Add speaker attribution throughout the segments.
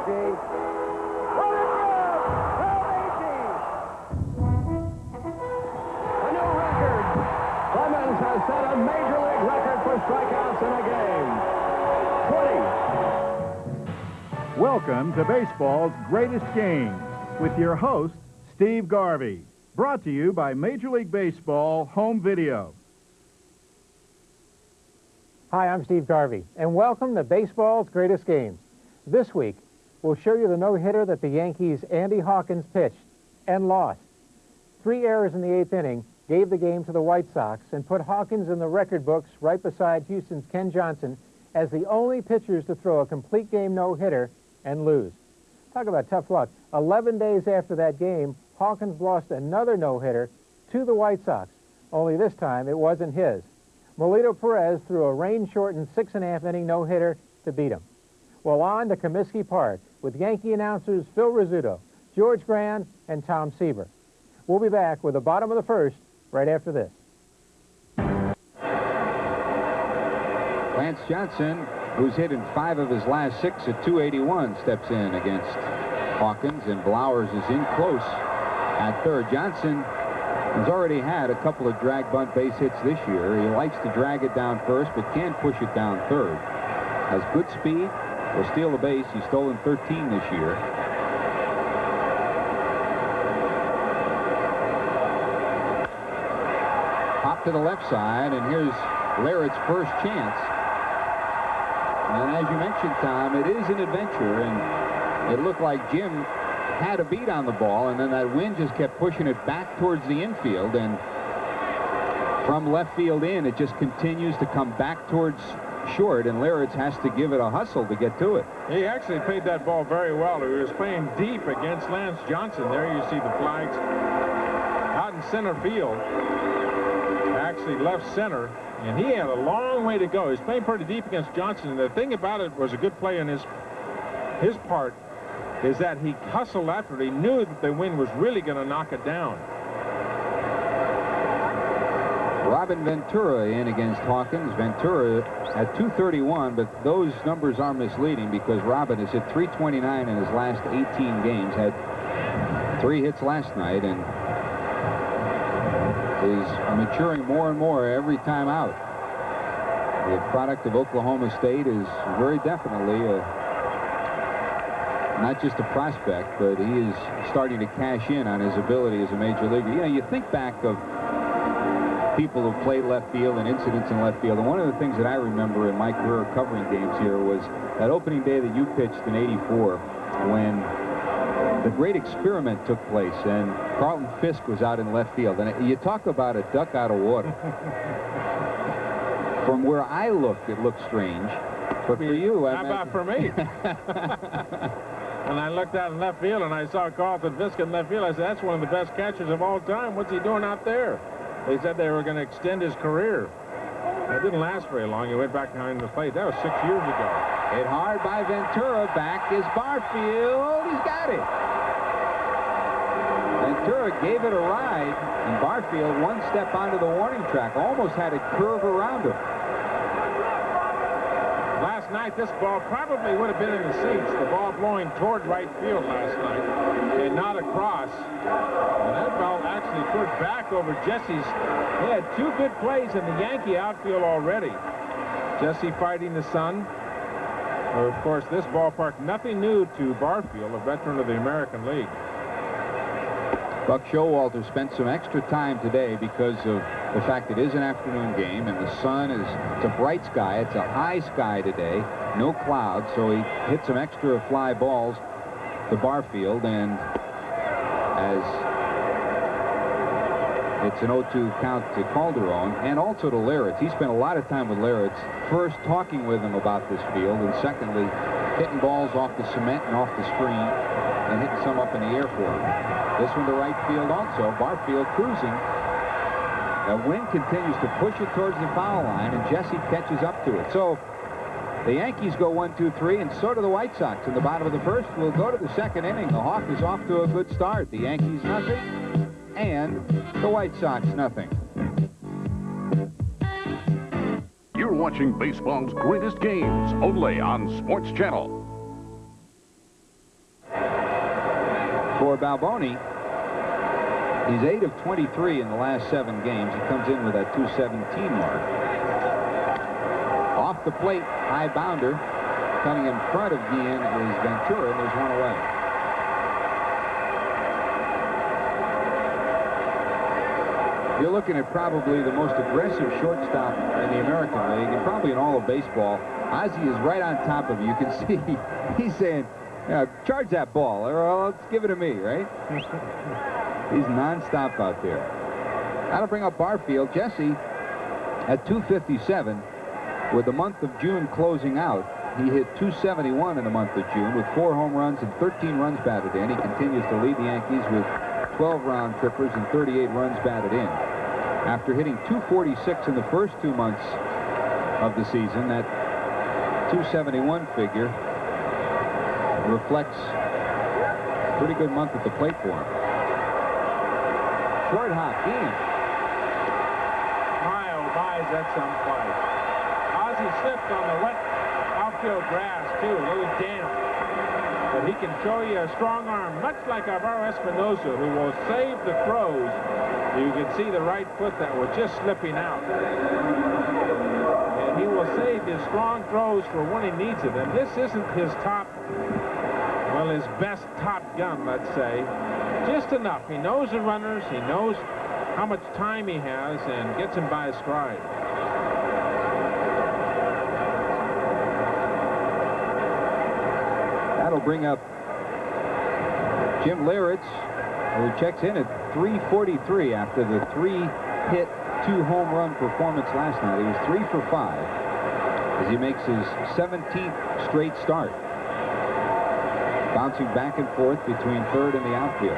Speaker 1: energy. What a job! 12-18. A new record. Clemens has set a major league record for strikeouts in a game. 20.
Speaker 2: Welcome to baseball's greatest game with your host, Steve Garvey. Brought to you by Major League Baseball Home Video.
Speaker 3: Hi, I'm Steve Garvey, and welcome to baseball's greatest games. This week, we'll show you the no-hitter that the Yankees' Andy Hawkins pitched and lost. 3 errors in the 8th inning gave the game to the White Sox and put Hawkins in the record books right beside Houston's Ken Johnson as the only pitchers to throw a complete game no-hitter and lose. Talk about tough luck. 11 days after that game, Hawkins lost another no-hitter to the White Sox, only this time it wasn't his. Melito Perez threw a rain-shortened 6.5-inning no-hitter to beat him. Well, on to Comiskey Park with Yankee announcers Phil Rizzuto, George Grande, and Tom Seaver. We'll be back with the bottom of the first right after this.
Speaker 4: Lance Johnson, who's hit in 5 of his last 6 at .281, steps in against Hawkins, and Blowers is in close at third. Johnson has already had a couple of drag bunt base hits this year. He likes to drag it down first, but can push it down third. Has good speed, will steal the base. He's stolen 13 this year. Pop to the left side, and here's Laird's first chance. And as you mentioned, Tom, it is an adventure, and it looked like Jim had a beat on the ball, and then that wind just kept pushing it back towards the infield, and from left field in, it just continues to come back towards short, and Laird's has to give it a hustle to get to it.
Speaker 5: He actually played that ball very well. He was playing deep against Lance Johnson. There you see the flags out in center field, actually left center, and he had a long way to go. He's playing pretty deep against Johnson, and the thing about it was a good play on his part is that he hustled after it. He knew that the wind was really going to knock it down.
Speaker 4: Robin Ventura in against Hawkins. Ventura at .231, but those numbers are misleading because Robin has hit .329 in his last 18 games, had 3 hits last night, and is maturing more and more every time out. The product of Oklahoma State is very definitely not just a prospect, but he is starting to cash in on his ability as a major leaguer. You know, you think back of people who played left field and incidents in left field, and one of the things that I remember in my career covering games here was that opening day that you pitched in '84 when the great experiment took place and Carlton Fisk was out in left field, and you talk about a duck out of water. From where I looked, it looked strange, but for you,
Speaker 5: how about for me? When I looked out in left field and I saw Carlton Fisk in left field, I said, that's one of the best catchers of all time. What's he doing out there? They said they were going to extend his career. It didn't last very long. He went back behind the plate. That was 6 years ago.
Speaker 4: Hit hard by Ventura. Back is Barfield. He's got it. Ventura gave it a ride, and Barfield one step onto the warning track. Almost had it curve around him.
Speaker 5: Last night, this ball probably would have been in the seats. The ball blowing toward right field last night and not across. And that ball actually put back over Jesse's. They had 2 good plays in the Yankee outfield already. Jesse fighting the sun. Of course, this ballpark, nothing new to Barfield, a veteran of the American League.
Speaker 4: Buck Showalter spent some extra time today because of the fact it is an afternoon game and the sun is, it's a bright sky. It's a high sky today, no clouds, so he hit some extra fly balls to Barfield, and as it's an 0-2 count to Calderon and also to Laird's. He spent a lot of time with Laird's, first talking with him about this field, and secondly hitting balls off the cement and off the screen and hitting some up in the air for him. This one to right field also. Barfield cruising. The wind continues to push it towards the foul line, and Jesse catches up to it. So the Yankees go 1-2-3, and so do the White Sox in the bottom of the first. We'll go to the second inning. The Hawk is off to a good start. The Yankees nothing, and the White Sox nothing.
Speaker 6: You're watching baseball's greatest games only on Sports Channel.
Speaker 4: For Balboni, he's 8 of 23 in the last 7 games. He comes in with that 217 mark. Off the plate, high bounder. Coming in front of Guillen is Ventura, and there's one away. You're looking at probably the most aggressive shortstop in the American League, and probably in all of baseball. Ozzie is right on top of you. You can see he's saying, yeah, charge that ball, or let's give it to me, right? He's nonstop out there. That'll bring up Barfield. Jesse at 257 with the month of June closing out. He hit 271 in the month of June with 4 home runs and 13 runs batted in. He continues to lead the Yankees with 12 round trippers and 38 runs batted in. After hitting 246 in the first 2 months of the season, that 271 figure reflects a pretty good month at the plate for him. Short hop, Guillen.
Speaker 5: My, oh my, is that some play. Ozzie slipped on the wet outfield grass, too, a little damp. But he can show you a strong arm, much like Alvaro Espinosa, who will save the throws. You can see the right foot that was just slipping out. And he will save his strong throws for when he needs it. And this isn't his top, well, his best top gun, let's say. Just enough. He knows the runners. He knows how much time he has and gets him by his stride.
Speaker 4: That'll bring up Jim Leyritz, who checks in at 343 after the 3-hit, 2-home run performance last night. He was 3 for 5 as he makes his 17th straight start. Bouncing back and forth between third and the outfield.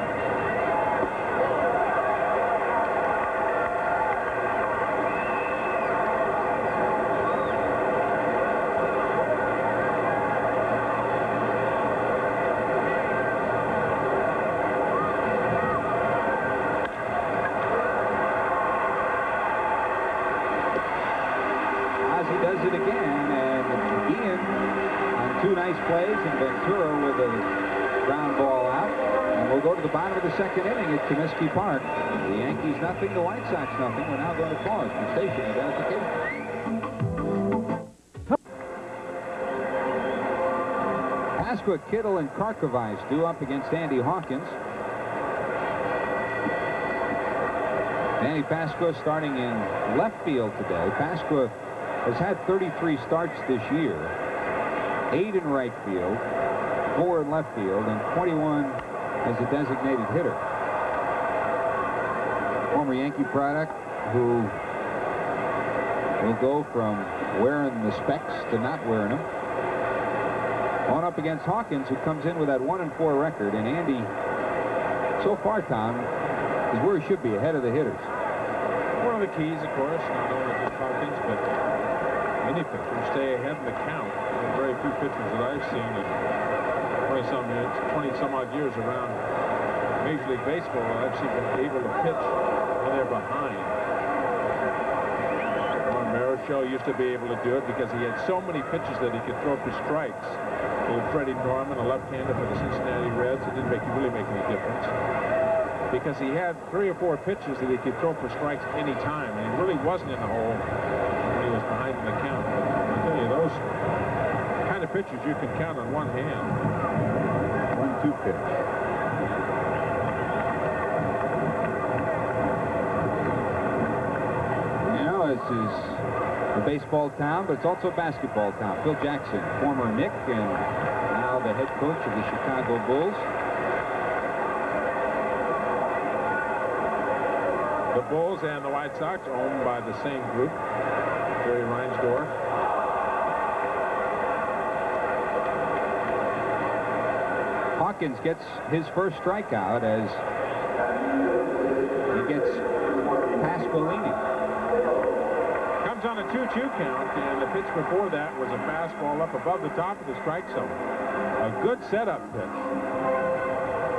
Speaker 4: Does it again, and Guillen on 2 nice plays, and Ventura with a ground ball out. And we'll go to the bottom of the 2nd inning at Comiskey Park. The Yankees nothing, the White Sox nothing. We're now going to pause for station identification. Pasqua, Kittle, and Karkovice due up against Andy Hawkins. Manny Pasqua starting in left field today. Pasqua has had 33 starts this year, 8 in right field, 4 in left field, and 21 as a designated hitter. Former Yankee product who will go from wearing the specs to not wearing them. Going up against Hawkins, who comes in with that 1-4 record, and Andy, so far, Tom, is where he should be, ahead of the hitters.
Speaker 5: One of the keys, of course, not only just Hawkins, but any pitchers stay ahead in the count. There are very few pitchers that I've seen in 20-some-odd years around Major League Baseball I've seen been able to pitch when they're behind. Ron Marichal used to be able to do it because he had so many pitches that he could throw for strikes. Old Freddie Norman, a left-hander for the Cincinnati Reds, it didn't really make any difference, because he had 3 or 4 pitches that he could throw for strikes any time, and he really wasn't in the hole when he was behind in the count. But I tell you, those kind of pitchers you can count on one hand.
Speaker 4: 1-2 pitch. You know, this is a baseball town, but it's also a basketball town. Phil Jackson, former Knick and now the head coach of the Chicago Bulls.
Speaker 5: The Bulls and the White Sox owned by the same group, Jerry Reinsdorf.
Speaker 4: Hawkins gets his first strikeout as he gets Pasqualini.
Speaker 5: Comes on a 2-2 count, and the pitch before that was a fastball up above the top of the strike zone. A good setup pitch.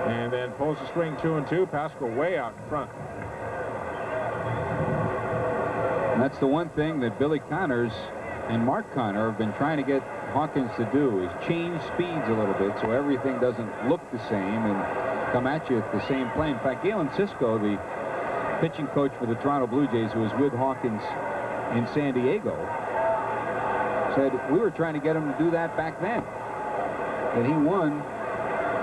Speaker 5: And then pulls the string 2-2. Pascal way out in front.
Speaker 4: And that's the one thing that Billy Connors and Mark Connor have been trying to get Hawkins to do, is change speeds a little bit so everything doesn't look the same. And come at you at the same plane. In fact, Galen Cisco, the pitching coach for the Toronto Blue Jays, who was with Hawkins in San Diego, said we were trying to get him to do that back then. And he won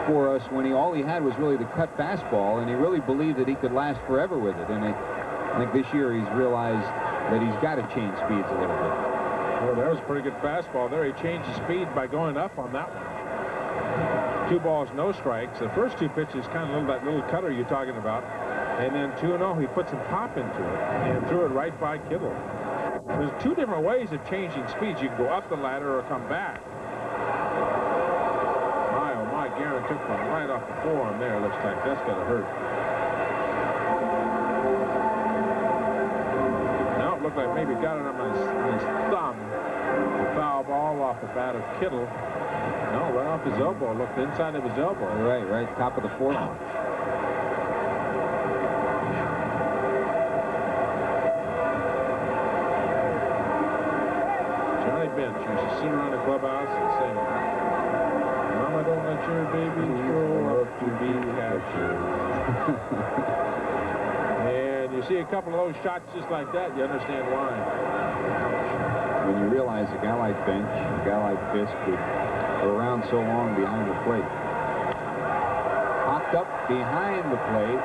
Speaker 4: for us when all he had was really the cut fastball, and he really believed that he could last forever with it. And I think this year he's realized that he's got to change speeds a little bit.
Speaker 5: Well, there was a pretty good fastball there. He changed his speed by going up on that one. 2 balls, no strikes. The first 2 pitches, kind of that little cutter you're talking about. And then 2-0, he put some pop into it and threw it right by Kittle. There's 2 different ways of changing speeds. You can go up the ladder or come back. My, oh my, Guerin took one right off the forearm there. Looks like that's going to hurt. Now it looked like maybe got it on his thumb. A foul ball off the bat of Kittle. No, right off his elbow. Looked inside of his elbow.
Speaker 4: Right top of the forearm.
Speaker 5: Bench used to sit around the clubhouse and say, "Mama, don't let your baby grow up to be captured." And you see a couple of those shots just like that, you understand why.
Speaker 4: When you realize a guy like Bench, a guy like Fisk would go around so long behind the plate. Popped up behind the plate,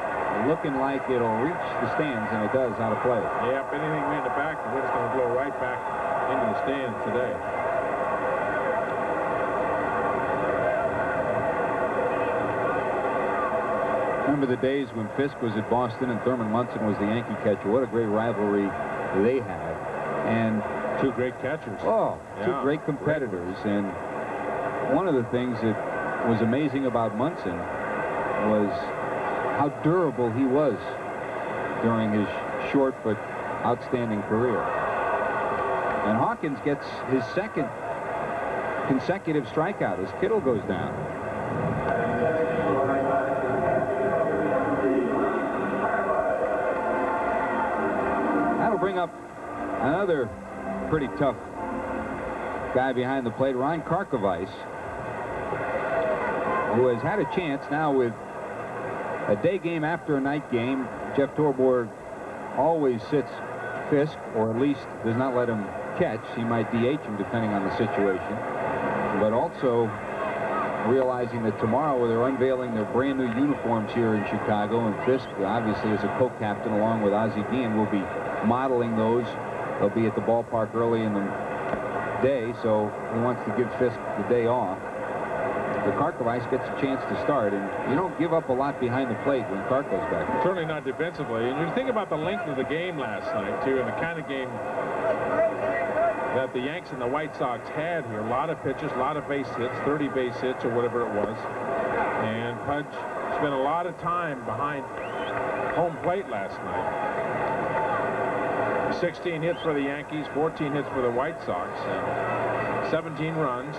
Speaker 4: looking like it'll reach the stands, and it does out of play.
Speaker 5: Yep, anything in the back, the wind's going to blow right back into the stands today.
Speaker 4: Remember the days when Fisk was at Boston and Thurman Munson was the Yankee catcher. What a great rivalry they had. And
Speaker 5: 2 great catchers.
Speaker 4: Oh,
Speaker 5: yeah,
Speaker 4: 2 great competitors. And one of the things that was amazing about Munson was how durable he was during his short but outstanding career. And Hawkins gets his 2nd consecutive strikeout as Kittle goes down. That'll bring up another pretty tough guy behind the plate, Ryan Karkovice, who has had a chance now with a day game after a night game. Jeff Torborg always sits Fisk, or at least does not let him catch. He might DH him depending on the situation. But also realizing that tomorrow they're unveiling their brand new uniforms here in Chicago, and Fisk, obviously as a co-captain along with Ozzie Guillen, will be modeling those. They'll be at the ballpark early in the day, so he wants to give Fisk the day off. But Karkovice gets a chance to start, and you don't give up a lot behind the plate when Kark goes back.
Speaker 5: Certainly not defensively. And you think about the length of the game last night, too, and the kind of game that the Yanks and the White Sox had here. A lot of pitches, a lot of base hits, 30 base hits or whatever it was. And Pudge spent a lot of time behind home plate last night. 16 hits for the Yankees, 14 hits for the White Sox, 17 runs.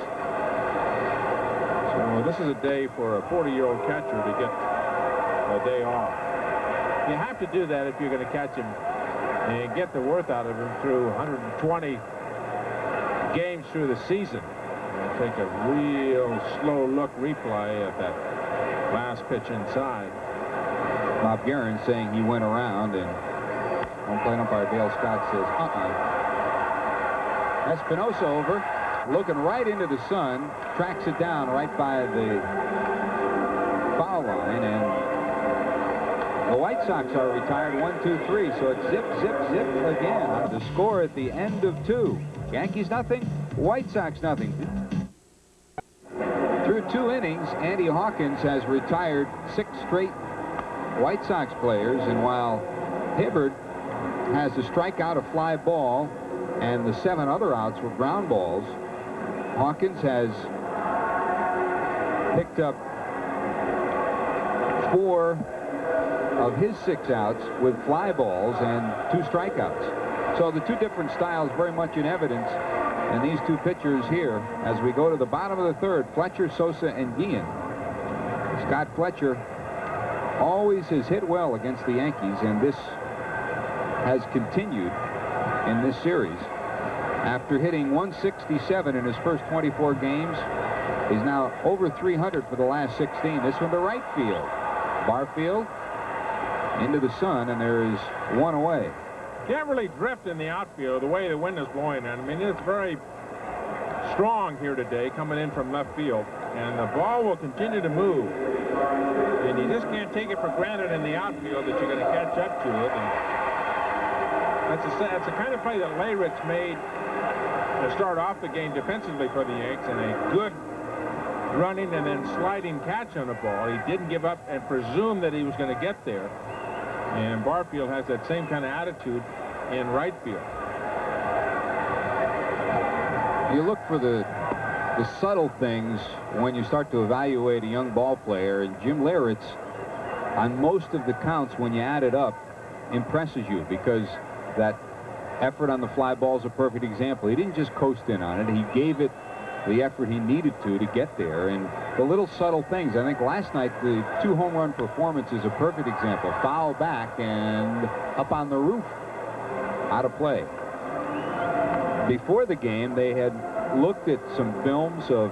Speaker 5: So this is a day for a 40-year-old catcher to get a day off. You have to do that if you're going to catch him and get the worth out of him through 120 games through the season. I'll take a real slow look replay at that last pitch inside.
Speaker 4: Bob Guerin saying he went around, and home plate umpire Dale Scott says, Espinosa over, looking right into the sun, tracks it down right by the foul line, and the White Sox are retired 1-2-3, so it's zip, zip, zip again. The score at the end of 2. Yankees nothing, White Sox nothing. Through 2 innings, Andy Hawkins has retired 6 straight White Sox players, and while Hibbert has a strikeout, a fly ball, and the 7 other outs were ground balls, Hawkins has picked up 4 of his 6 outs with fly balls and 2 strikeouts. So the 2 different styles very much in evidence in these 2 pitchers here as we go to the bottom of the 3rd. Fletcher, Sosa, and Guillen. Scott Fletcher always has hit well against the Yankees, and this has continued in this series. After hitting 167 in his first 24 games, he's now over 300 for the last 16. This one to right field. Barfield into the sun, and there is one away.
Speaker 5: Can't really drift in the outfield the way the wind is blowing. I mean, it's very strong here today coming in from left field, and the ball will continue to move. And you just can't take it for granted in the outfield that you're going to catch up to it. And that's the kind of play that Leyritz made to start off the game defensively for the Yanks, and a good running and then sliding catch on the ball. He didn't give up and presume that he was going to get there. And Barfield has that same kind of attitude in right field.
Speaker 4: You look for the subtle things when you start to evaluate a young ball player, and Jim Leyritz, on most of the counts, when you add it up, impresses you, because that effort on the fly ball is a perfect example. He didn't just coast in on it. He gave it the effort he needed to get there, and the little subtle things. I think last night the 2 home run performance is a perfect example. Foul back and up on the roof, out of play. Before the game, they had looked at some films of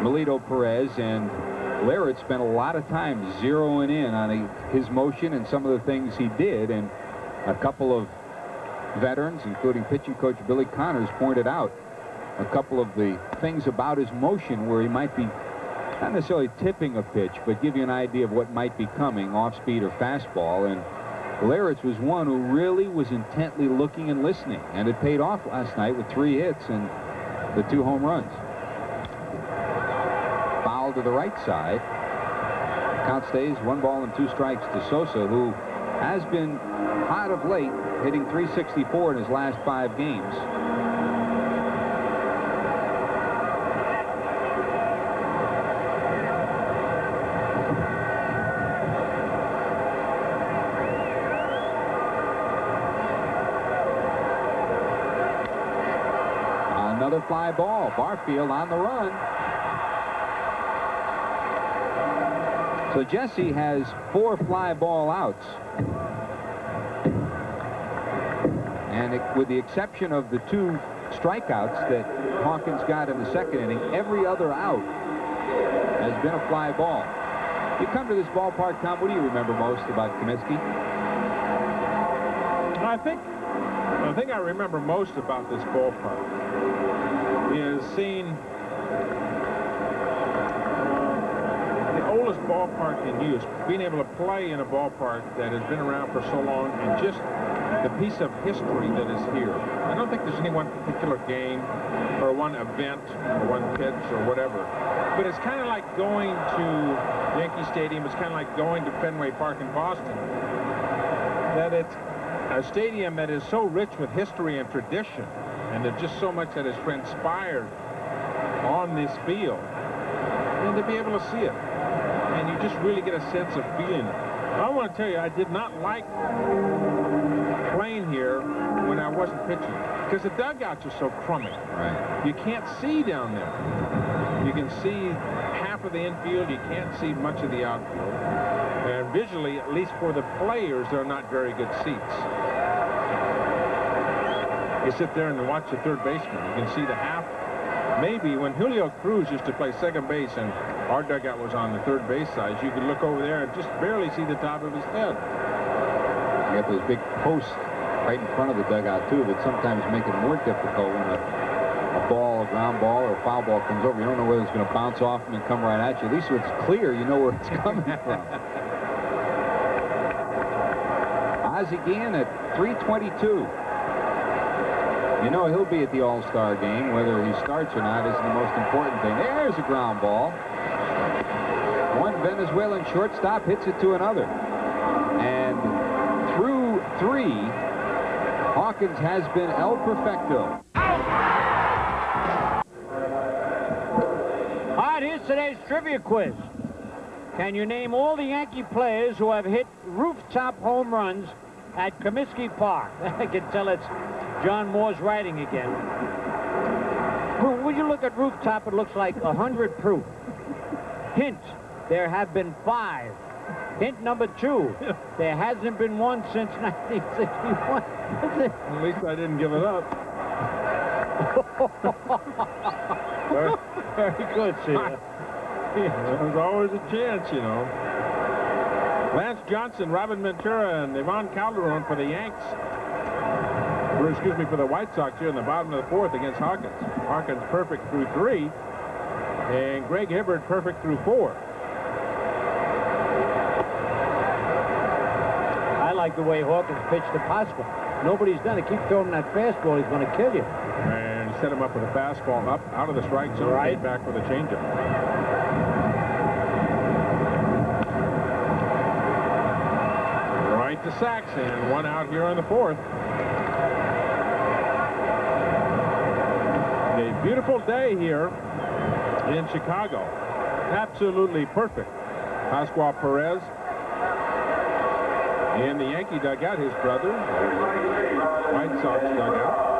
Speaker 4: Melito Perez, and Leyritz spent a lot of time zeroing in on his motion and some of the things he did, and a couple of veterans, including pitching coach Billy Connors, pointed out a couple of the things about his motion where he might be not necessarily tipping a pitch, but give you an idea of what might be coming, off speed or fastball. And Leyritz was one who really was intently looking and listening, and it paid off last night with 3 hits and the 2 home runs. Foul to the right side. Count stays 1 ball and 2 strikes to Sosa, who has been hot of late, hitting .364 in his last 5 games. Another fly ball. Barfield on the run. So Jesse has 4 fly ball outs. And with the exception of the 2 strikeouts that Hawkins got in the 2nd inning, every other out has been a fly ball. You come to this ballpark, Tom, what do you remember most about Comiskey?
Speaker 5: I think the thing I remember most about this ballpark is seeing the oldest ballpark in use, being able to play in a ballpark that has been around for so long, and just the piece of history that is here. I don't think there's any one particular game or one event or one pitch or whatever, but it's kind of like going to Yankee Stadium. It's kind of like going to Fenway Park in Boston, that it's a stadium that is so rich with history and tradition, and there's just so much that has transpired on this field, and to be able to see it, and you just really get a sense of feeling it. I want to tell you, I did not like playing here when I wasn't pitching, because the dugouts are so crummy.
Speaker 4: Right.
Speaker 5: You can't see down there. You can see half of the infield. You can't see much of the outfield. And visually, at least for the players, they're not very good seats. You sit there and watch the third baseman. You can see the half. Maybe when Julio Cruz used to play second base and our dugout was on the third base side, you could look over there and just barely see the top of his head.
Speaker 4: You got those big posts right in front of the dugout, too, that sometimes make it more difficult when a ball, a ground ball, or a foul ball comes over. You don't know whether it's going to bounce off and come right at you. At least when it's clear, you know where it's coming from. Ozzie Guillen at 322. You know he'll be at the All-Star game. Whether he starts or not isn't the most important thing. There's a ground ball. One Venezuelan shortstop hits it to another. And through 3, Hawkins has been El Perfecto.
Speaker 6: All right, here's today's trivia quiz. Can you name all the Yankee players who have hit rooftop home runs at Comiskey Park? I can tell it's John Moore's writing again. When you look at rooftop, it looks like 100 proof. Hint, there have been 5. Hint number 2, there hasn't been one since 1961.
Speaker 5: At least I didn't give it up.
Speaker 6: Very good, sir.
Speaker 5: There's always a chance, you know. Lance Johnson, Robin Ventura, and Ivan Calderon for the Yanks. Or, excuse me, for the White Sox here in the bottom of the fourth against Hawkins. Hawkins perfect through 3, and Greg Hibbert perfect through 4.
Speaker 6: I like the way Hawkins pitched to Pasqua. Nobody's done it. Keep throwing that fastball, he's going to kill you.
Speaker 5: And set him up with a fastball up out of the strike zone.
Speaker 6: Right.
Speaker 5: Came back with a changeup. Right to Sachs, and 1 out here in the fourth. A beautiful day here in Chicago. Absolutely perfect. Pascual Perez in the Yankee dugout, his brother, White Sox dugout.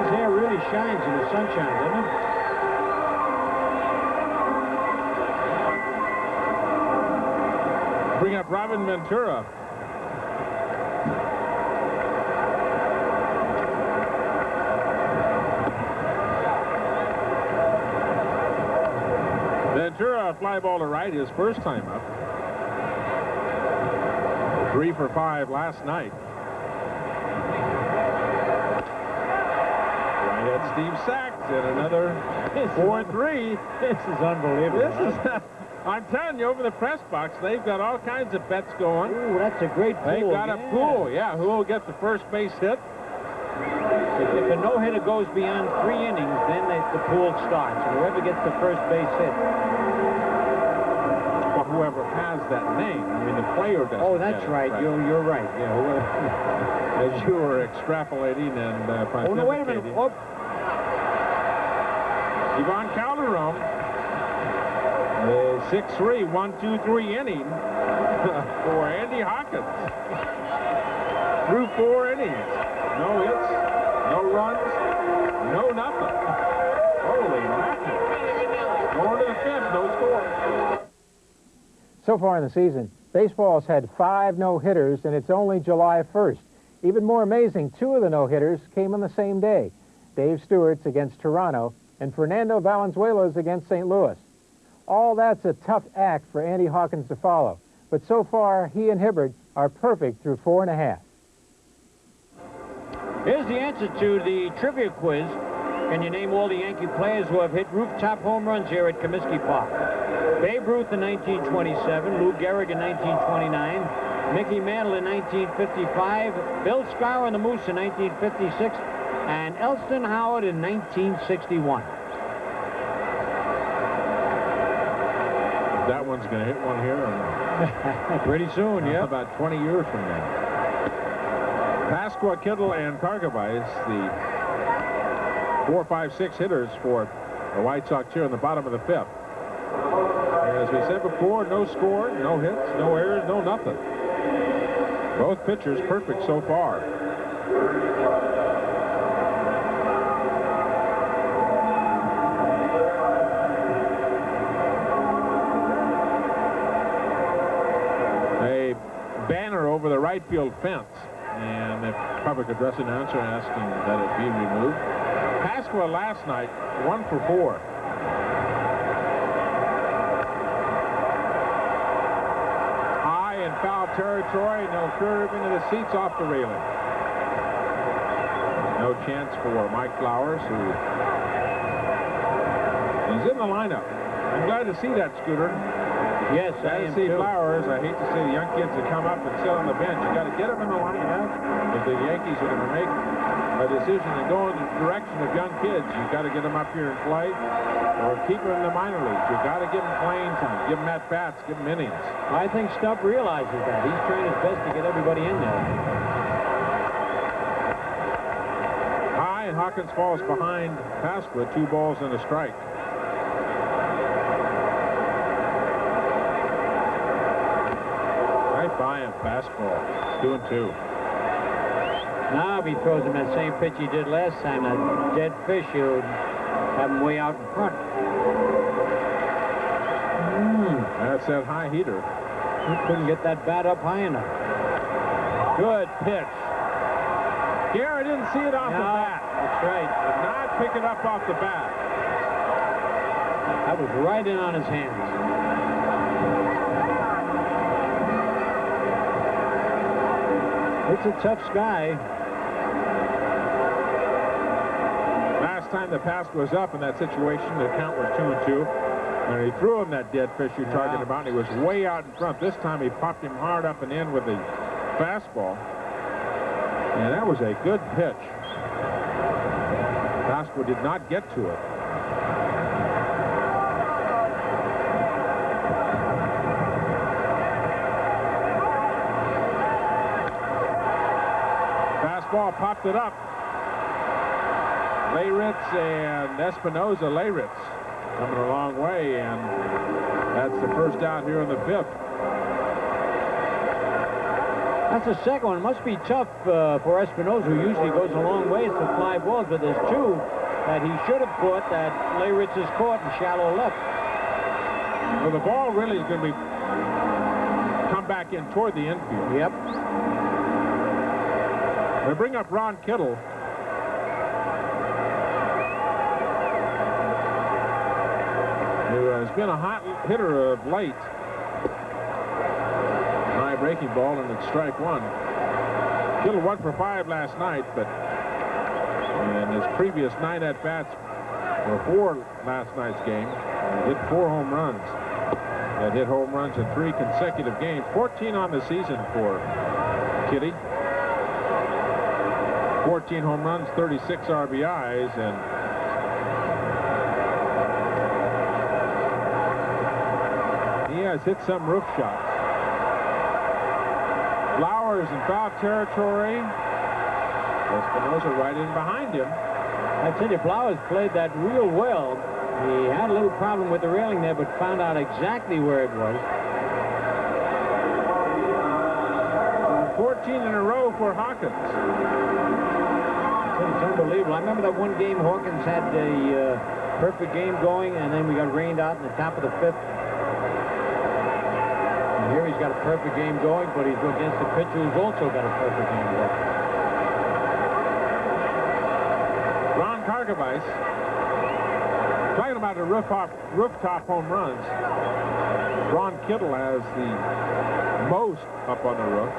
Speaker 6: His hair really shines in the sunshine, doesn't it?
Speaker 5: Bring up Robin Ventura. Ventura, a fly ball to right, his first time up. 3 for 5 last night. Right at Steve Sachs and another 4-3.
Speaker 6: This is unbelievable.
Speaker 5: This is, I'm telling you, over the press box, they've got all kinds of bets going.
Speaker 6: Ooh, that's a great pool.
Speaker 5: They've got a pool, yeah. Who will get the first base hit?
Speaker 6: If a no-hitter goes beyond 3 innings, then the pool starts. And whoever gets the first base hit.
Speaker 5: Well, whoever has that name. I mean, the player doesn't.
Speaker 6: Oh, that's right. You're right.
Speaker 5: Yeah, as you were extrapolating and
Speaker 6: oh, no, wait a minute. Oh.
Speaker 5: Ivan Calderon, a 6-3, 1-2-3 inning for Andy Hawkins. Through 4 innings. No hits, no runs, no nothing. Holy mackerel. Going to the 5th, no score.
Speaker 3: So far in the season, baseball's had 5 no-hitters, and it's only July 1st. Even more amazing, 2 of the no-hitters came on the same day. Dave Stewart's against Toronto, and Fernando Valenzuela's against St. Louis. All that's a tough act for Andy Hawkins to follow, but so far, he and Hibbert are perfect through 4.5.
Speaker 6: Here's the answer to the trivia quiz. Can you name all the Yankee players who have hit rooftop home runs here at Comiskey Park? Babe Ruth in 1927, Lou Gehrig in 1929, Mickey Mantle in 1955, Bill Scar and the Moose in 1956, and Elston Howard in 1961.
Speaker 5: That one's going to hit one here.
Speaker 6: Pretty soon, yeah.
Speaker 5: About 20 years from now. Pasqua, Kittle, and Cargabais, the 4, 5, 6 hitters for the White Sox here in the bottom of the 5th. And as we said before, no score, no hits, no errors, no nothing. Both pitchers perfect so far. A banner over the right field fence. And the public address announcer asking that it be removed. Pasqua last night, 1 for 4. High in foul territory, no curve into the seats off the railing. No chance for Mike Flowers, who is in the lineup. I'm glad to see that, Scooter.
Speaker 6: Yes,
Speaker 5: I
Speaker 6: am
Speaker 5: see
Speaker 6: too.
Speaker 5: Flowers. I hate to see the young kids that come up and sit on the bench. You got to get them in the lineup. If the Yankees are going to make a decision and go in the direction of young kids, you got to get them up here and play, or keep them in the minor leagues. You got to give them playing time, give them at bats, give them innings.
Speaker 6: I think Stubb realizes that. He's trying his best to get everybody in there.
Speaker 5: High, and Hawkins falls behind Pasqua, 2 balls and a strike. By him, fastball, 2-2.
Speaker 6: Now if he throws him that same pitch he did last time, that dead fish, he would have him way out in front.
Speaker 5: That's that high heater.
Speaker 6: He couldn't get that bat up high enough.
Speaker 5: Good pitch. Gary didn't see it off the bat.
Speaker 6: That's right.
Speaker 5: Did not pick it up off the bat.
Speaker 6: That was right in on his hands. It's a tough sky.
Speaker 5: Last time the pass was up in that situation, the count was 2-2. And he threw him that dead fish you're talking about, and he was way out in front. This time he popped him hard up and in with the fastball. And that was a good pitch. Fastball did not get to it. Fastball popped it up. Leyritz and Espinosa. Leyritz coming a long way, and that's the first out here in the 5th.
Speaker 6: That's the second one. It must be tough for Espinosa, who usually goes a long ways to fly balls, but there's two that he should have caught that Leyritz has caught in shallow left.
Speaker 5: Well, the ball really is going to be come back in toward the infield.
Speaker 6: Yep.
Speaker 5: They bring up Ron Kittle. Who has been a hot hitter of late. High breaking ball, and it's strike one. Kittle 1 for 5 last night, but in his previous 9 at-bats, or 4 last night's game, he hit 4 home runs. And hit home runs in 3 consecutive games. 14 on the season for Kitty. 14 home runs, 36 RBIs, and he has hit some roof shots. Flowers in foul territory. Espinosa right in behind him.
Speaker 6: I tell you, Flowers played that real well. He had a little problem with the railing there, but found out exactly where it was.
Speaker 5: 14 in a row for Hawkins.
Speaker 6: It's unbelievable. I remember that one game Hawkins had a perfect game going, and then we got rained out in the top of the 5th. And here he's got a perfect game going, but he's against the pitcher who's also got a perfect game going.
Speaker 5: Ron Karkovice, talking about the rooftop home runs. Ron Kittle has the most up on the roof.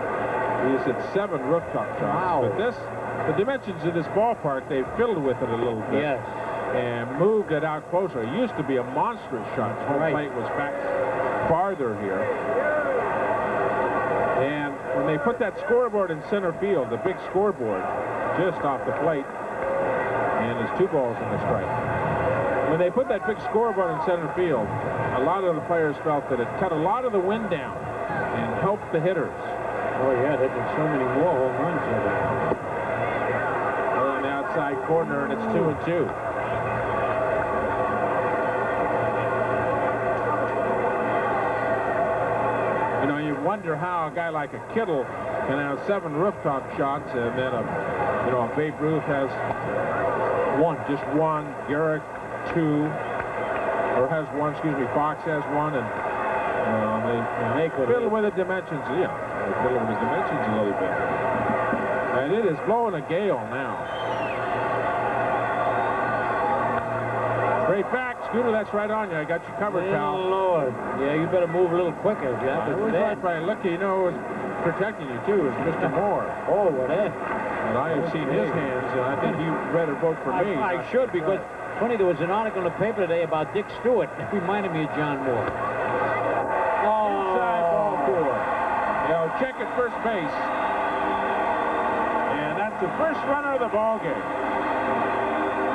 Speaker 5: He's hit 7 rooftop shots.
Speaker 6: Wow.
Speaker 5: But the dimensions of this ballpark, they've fiddled with it a little bit.
Speaker 6: Yes.
Speaker 5: And moved it out closer. It used to be a monstrous shot. Home plate was back farther here. And when they put that scoreboard in center field, the big scoreboard, just off the plate, and there's 2 balls and a strike. When they put that big scoreboard in center field, a lot of the players felt that it cut a lot of the wind down and helped the hitters.
Speaker 6: Oh, yeah, there's been so many more home runs here.
Speaker 5: On the outside corner, and it's 2-2. You know, you wonder how a guy like a Kittle can have 7 rooftop shots, and then a Babe Ruth has just one, Garrett 2, or has 1, excuse me, Fox has 1, and they fiddle with the dimensions, yeah. They fiddle with the dimensions a little bit. And it is blowing a gale now. Straight back, Scooter, that's right on you. I got you covered, pal.
Speaker 6: Lord. Yeah, you better move a little quicker. Yeah,
Speaker 5: I was right by Lucky, you know, who's protecting you, too, is Mr. Moore.
Speaker 6: Oh, what is?
Speaker 5: And I have seen his hands, and I think you better vote for me.
Speaker 6: I should, because, funny, there was an article in the paper today about Dick Stewart. It reminded me of John Moore.
Speaker 5: Inside ball 4. They'll check at first base. And that's the first runner of the ball game.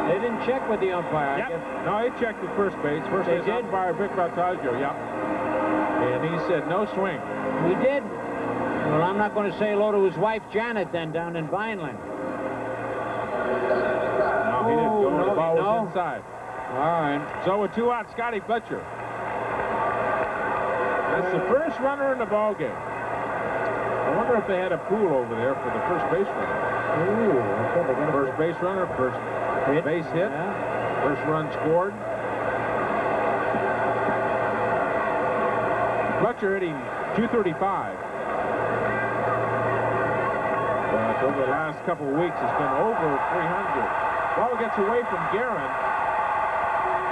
Speaker 6: They didn't check with the umpire,
Speaker 5: Yep.
Speaker 6: I guess.
Speaker 5: No, he checked at first base. First base umpire, Vic Baltaggio, yep. And he said no swing.
Speaker 6: He did? Well, I'm not going to say hello to his wife, Janet, then, down in Vineland.
Speaker 5: No, he didn't go. The ball was inside.
Speaker 6: All right.
Speaker 5: So with 2 out, Scotty Fletcher. That's the first runner in the ball game. I wonder if they had a pool over there for the first base runner.
Speaker 6: Ooh, that's what they're going to
Speaker 5: First base runner, first base hit, first run scored. Fletcher hitting .235. But over the last couple of weeks, it's been over 300. Ball gets away from Guerin.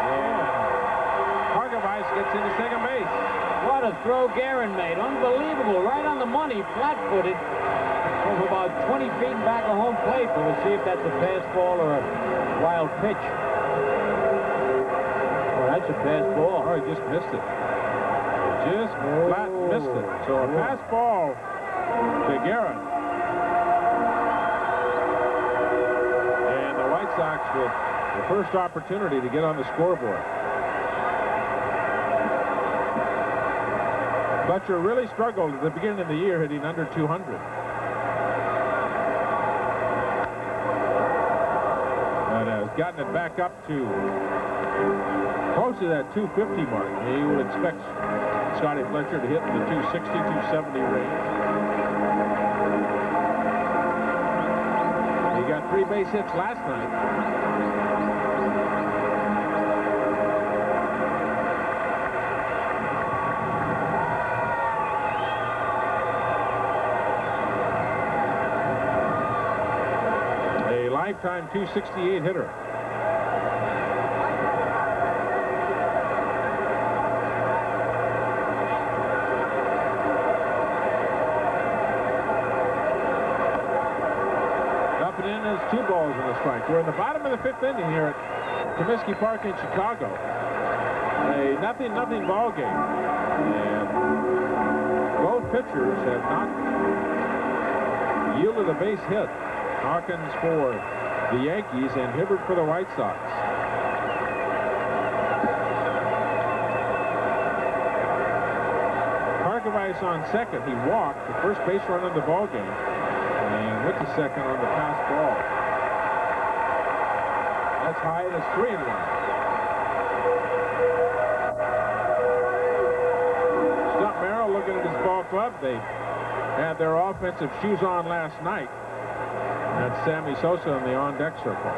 Speaker 5: And Karkovice gets into second base.
Speaker 6: What a throw Guerin made. Unbelievable. Right on the money, flat-footed. Over about 20 feet back of home plate, but we'll see if that's a pass ball or a wild pitch. Oh, that's a pass ball.
Speaker 5: Oh, he just missed it. Just flat missed it. So a pass ball to Garrett. And the White Sox with the first opportunity to get on the scoreboard. Fletcher really struggled at the beginning of the year, hitting under 200. But has gotten it back up to close to that 250 mark. You would expect Scotty Fletcher to hit in the 260, 270 range. He got 3 base hits last night. Lifetime 268 hitter. Up and in is 2 balls and a strike. We're in the bottom of the 5th inning here at Comiskey Park in Chicago. A nothing ball game. And both pitchers have not yielded a base hit. Hawkins for the Yankees and Hibbert for the White Sox. Karkovice on second. He walked the first base run of the ball game and went to second on the pass ball. That's high. It is 3-1. Stump Merrill looking at his ball club. They had their offensive shoes on last night. That's Sammy Sosa in the on-deck circle.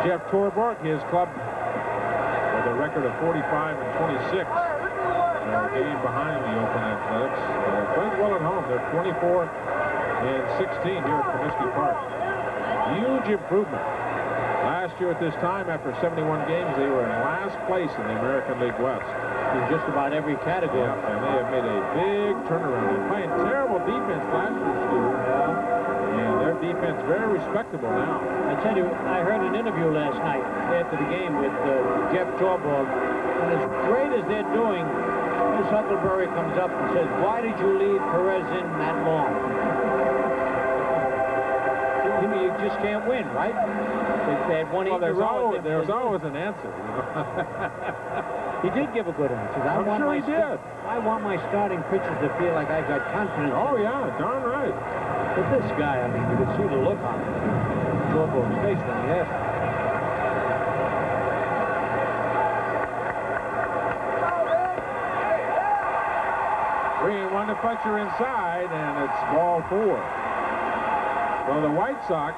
Speaker 5: Jeff Torborg, his club, with a record of 45 and 26. A game behind the Oakland Athletics. Playing well at home. They're 24 and 16 here at Comiskey Park. Huge improvement. Last year at this time, after 71 games, they were in last place in the American League West.
Speaker 6: In just about every category.
Speaker 5: Yeah, and they have made a big turnaround. They're playing terrible defense last year, Steve. And their defense very respectable now.
Speaker 6: I tell you, I heard an interview last night after the game with Jeff Torborg, and as great as they're doing, Miss Huckleberry comes up and says, "Why did you leave Perez in that long?" I mean, you just can't win, right? They had one.
Speaker 5: Well, there's always an answer. You know?
Speaker 6: He did give a good answer.
Speaker 5: I'm sure he did.
Speaker 6: I want my starting pitchers to feel like I got confidence.
Speaker 5: Oh yeah, darn right.
Speaker 6: But this guy, I mean, you could see the look on Torborg's face when he asked him.
Speaker 5: 3-1 to Fletcher inside, and it's ball 4. Well, the White Sox,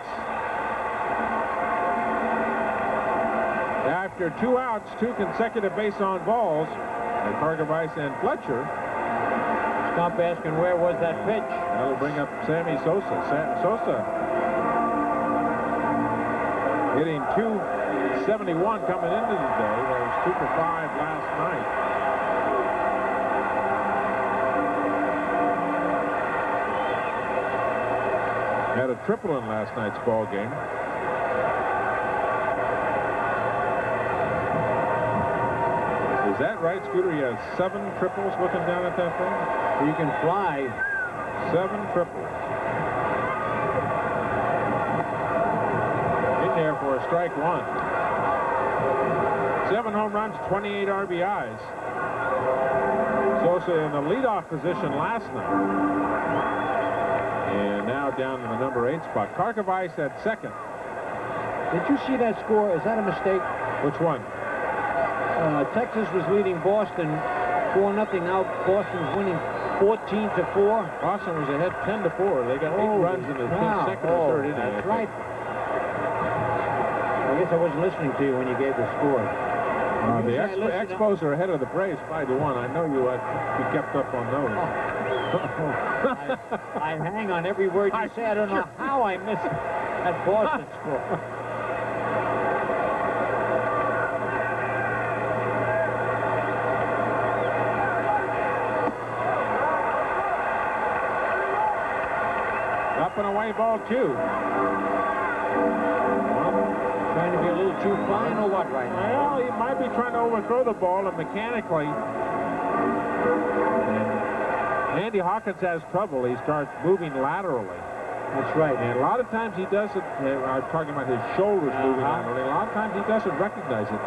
Speaker 5: after 2 outs, 2 consecutive base on balls, Karkovice and Fletcher.
Speaker 6: Stump asking where was that pitch.
Speaker 5: That'll bring up Sammy Sosa. Sosa hitting 271 coming into the day. That was 2 for 5 last night. Had a triple in last night's ball game. Is that right, Scooter? He has 7 triples looking down at that thing.
Speaker 6: You can fly.
Speaker 5: 7 triples. In there for a strike 1. 7 home runs, 28 RBIs. Sosa in the leadoff position last night. And now down in the number 8 spot. Karkovice at second.
Speaker 6: Did you see that score? Is that a mistake?
Speaker 5: Which one?
Speaker 6: Texas was leading Boston 4-0 out. Boston's winning 14-4.
Speaker 5: Boston was ahead 10-4. They got 8 runs in the second or third inning.
Speaker 6: That's right. I guess I wasn't listening to you when you gave the score.
Speaker 5: The Expos are ahead of the Braves 5-1. I know you kept up on those.
Speaker 6: I hang on every word you say. I don't know how I missed that Boston score.
Speaker 5: and away ball 2.
Speaker 6: Trying to be a little too fine or what right now?
Speaker 5: Well, he might be trying to overthrow the ball, and mechanically, Andy Hawkins has trouble. He starts moving laterally.
Speaker 6: That's right.
Speaker 5: And a lot of times he doesn't, I'm talking about his shoulders moving laterally. A lot of times he doesn't recognize it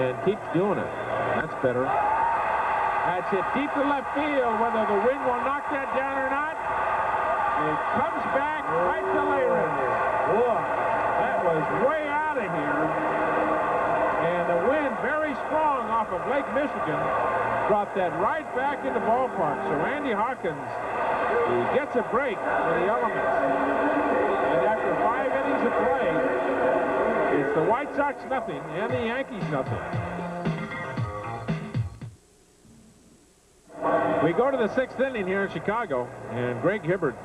Speaker 5: and keeps doing it. That's better. That's hit deep to left field. Whether the wind will knock that down or not, it comes back right to Layron. Boy, that was way out of here. And the wind, very strong off of Lake Michigan, dropped that right back in the ballpark. So Andy Hawkins, he gets a break for the elements. And after 5 innings of play, it's the White Sox nothing and the Yankees nothing. We go to the 6th inning here in Chicago, and Greg Hibbert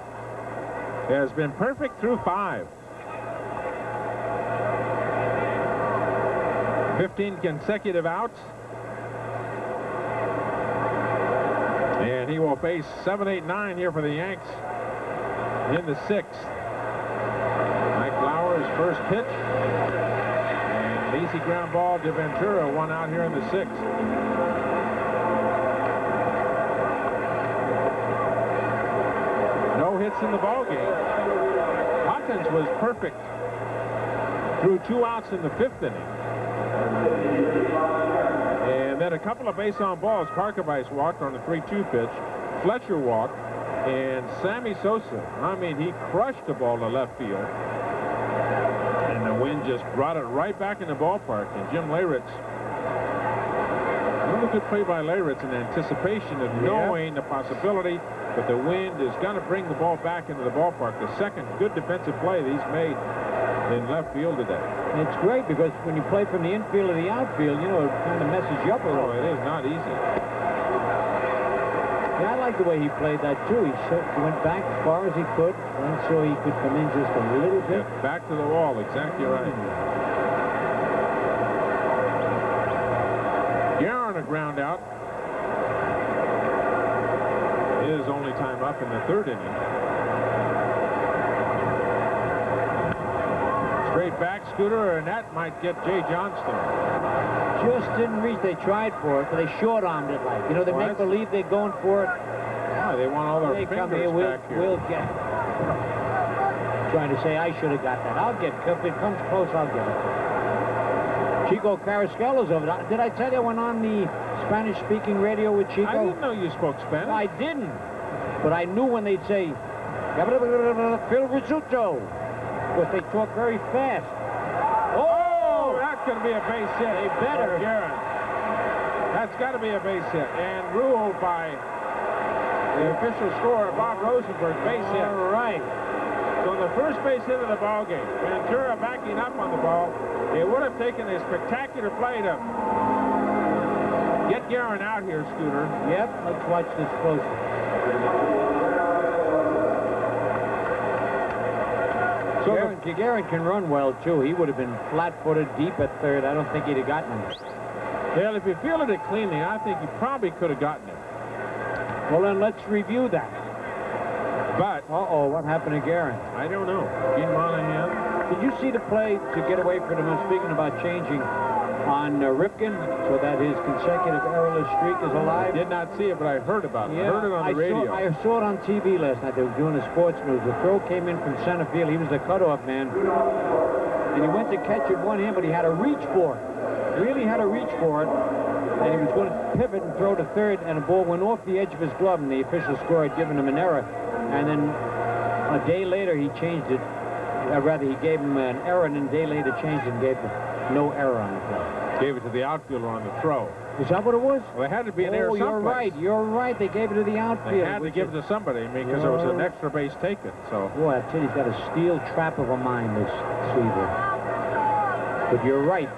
Speaker 5: has been perfect through 5. 15 consecutive outs. And he will face 7, 8, 9 here for the Yanks in the 6th. Mike Flowers' first pitch. And an easy ground ball to Ventura, 1 out here in the 6th. No hits in the ball game. Hawkins was perfect through 2 outs in the 5th inning. And then a couple of base on balls. Karkovice walked on the 3-2 pitch. Fletcher walked. And Sammy Sosa, I mean, he crushed the ball to left field. And the wind just brought it right back in the ballpark. And Jim Leyritz, really good play by Leyritz in anticipation of knowing the possibility that the wind is going to bring the ball back into the ballpark. The second good defensive play that he's made in left field today.
Speaker 6: It's great because when you play from the infield to the outfield, you know, it kind of messes you up a little.
Speaker 5: It is not easy.
Speaker 6: Yeah, I like the way he played that, too. He went back as far as he could, and so he could come in just a little bit.
Speaker 5: Yeah, back to the wall, exactly right. Guerin a ground out. His only time up in the 3rd inning. Straight back scooter, and that might get Jay Johnston.
Speaker 6: Just didn't reach. They tried for it, but they short-armed it like. You know, they make believe they're going for it.
Speaker 5: Oh, they want all their fingers
Speaker 6: here,
Speaker 5: back here.
Speaker 6: We'll get it. Trying to say, I should have got that. I'll get it. If it comes close, I'll get it. Chico Carrasquella's over there. Did I tell you I went on the Spanish-speaking radio with Chico?
Speaker 5: I didn't know you spoke Spanish.
Speaker 6: I didn't. But I knew when they'd say, Phil Rizzuto. Because they talk very fast.
Speaker 5: Oh, that's going to be a base hit.
Speaker 6: They better.
Speaker 5: Guerin. That's got to be a base hit. And ruled by the official scorer, Bob Rosenberg, base hit.
Speaker 6: All right.
Speaker 5: So the first base hit of the ball game. Ventura backing up on the ball. It would have taken a spectacular play to get Guerin out here, Scooter.
Speaker 6: Yep, let's watch this closely. So Guerin can run well, too. He would have been flat-footed deep at 3rd. I don't think he'd have gotten him.
Speaker 5: Well, if you fielded it cleanly, I think you probably could have gotten it.
Speaker 6: Well, then let's review that.
Speaker 5: But,
Speaker 6: uh-oh, what happened to Guerin?
Speaker 5: I don't know. Gene Monahan.
Speaker 6: Did you see the play to get away from him? Speaking about changing on Ripken so that his consecutive errorless streak is alive.
Speaker 5: I did not see it, but I heard about it.
Speaker 6: Yeah,
Speaker 5: I heard it on the radio.
Speaker 6: I saw it on TV last night. They were doing the sports news. The throw came in from center field. He was the cutoff man. And he went to catch it one hand, but he had to reach for it. Really had to reach for it. And he was going to pivot and throw to 3rd, and the ball went off the edge of his glove, and the official score had given him an error. And then a day later, he changed it. Rather, he gave him an error, and then a day later changed it and gave him no error on the play.
Speaker 5: Gave it to the outfielder on the throw.
Speaker 6: Is that what it was?
Speaker 5: Well, there had to be an error someplace.
Speaker 6: You're right. You're right. They gave it to the outfield.
Speaker 5: They had to give it to somebody because there was an extra base taken. So.
Speaker 6: Boy, I tell you, he's got a steel trap of a mind, this Seaver. But you're right.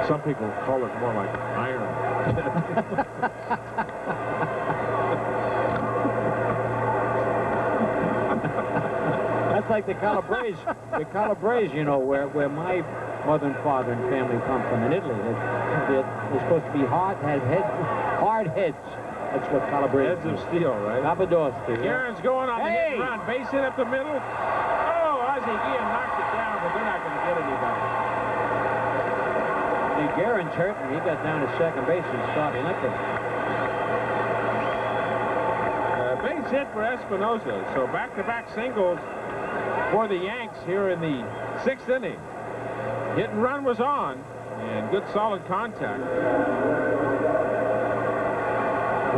Speaker 5: Some people call it more like iron.
Speaker 6: That's like the Calabrese, you know, where my mother and father and family come from in Italy. They're supposed to be hard heads, That's what calibrated.
Speaker 5: Heads of steel, right?
Speaker 6: Papadorsky.
Speaker 5: Aaron's going on the hit and run. Base hit up the middle. Oh, Ozzie Guillen knocks it down, but they're not going to get anybody.
Speaker 6: Guerin's hurt, and he got down to second base and started limping.
Speaker 5: Base hit for Espinosa. So back-to-back singles for the Yanks here in the 6th inning. Hit and run was on, and good solid contact.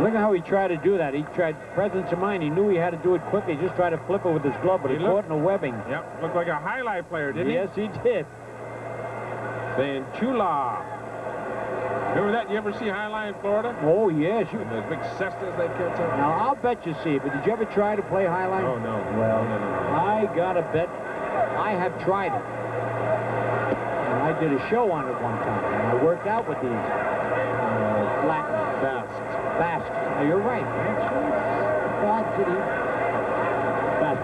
Speaker 6: Look at how he tried to do that. He tried presence of mind. He knew he had to do it quickly. He just tried to flip it with his glove, but he caught in a webbing.
Speaker 5: Yep, looked like a highlight player, didn't he?
Speaker 6: Yes, he did.
Speaker 5: Van Chula. Remember that? You ever see highlight in Florida?
Speaker 6: Oh, yes.
Speaker 5: And those big cestas they catch up.
Speaker 6: Now, I'll bet you see it, but did you ever try to play highlight?
Speaker 5: Oh, no.
Speaker 6: Well,
Speaker 5: no.
Speaker 6: I got to bet I have tried it. And I did a show on it one time, and I worked out with these Latin Basques. Now, you're right. Fast.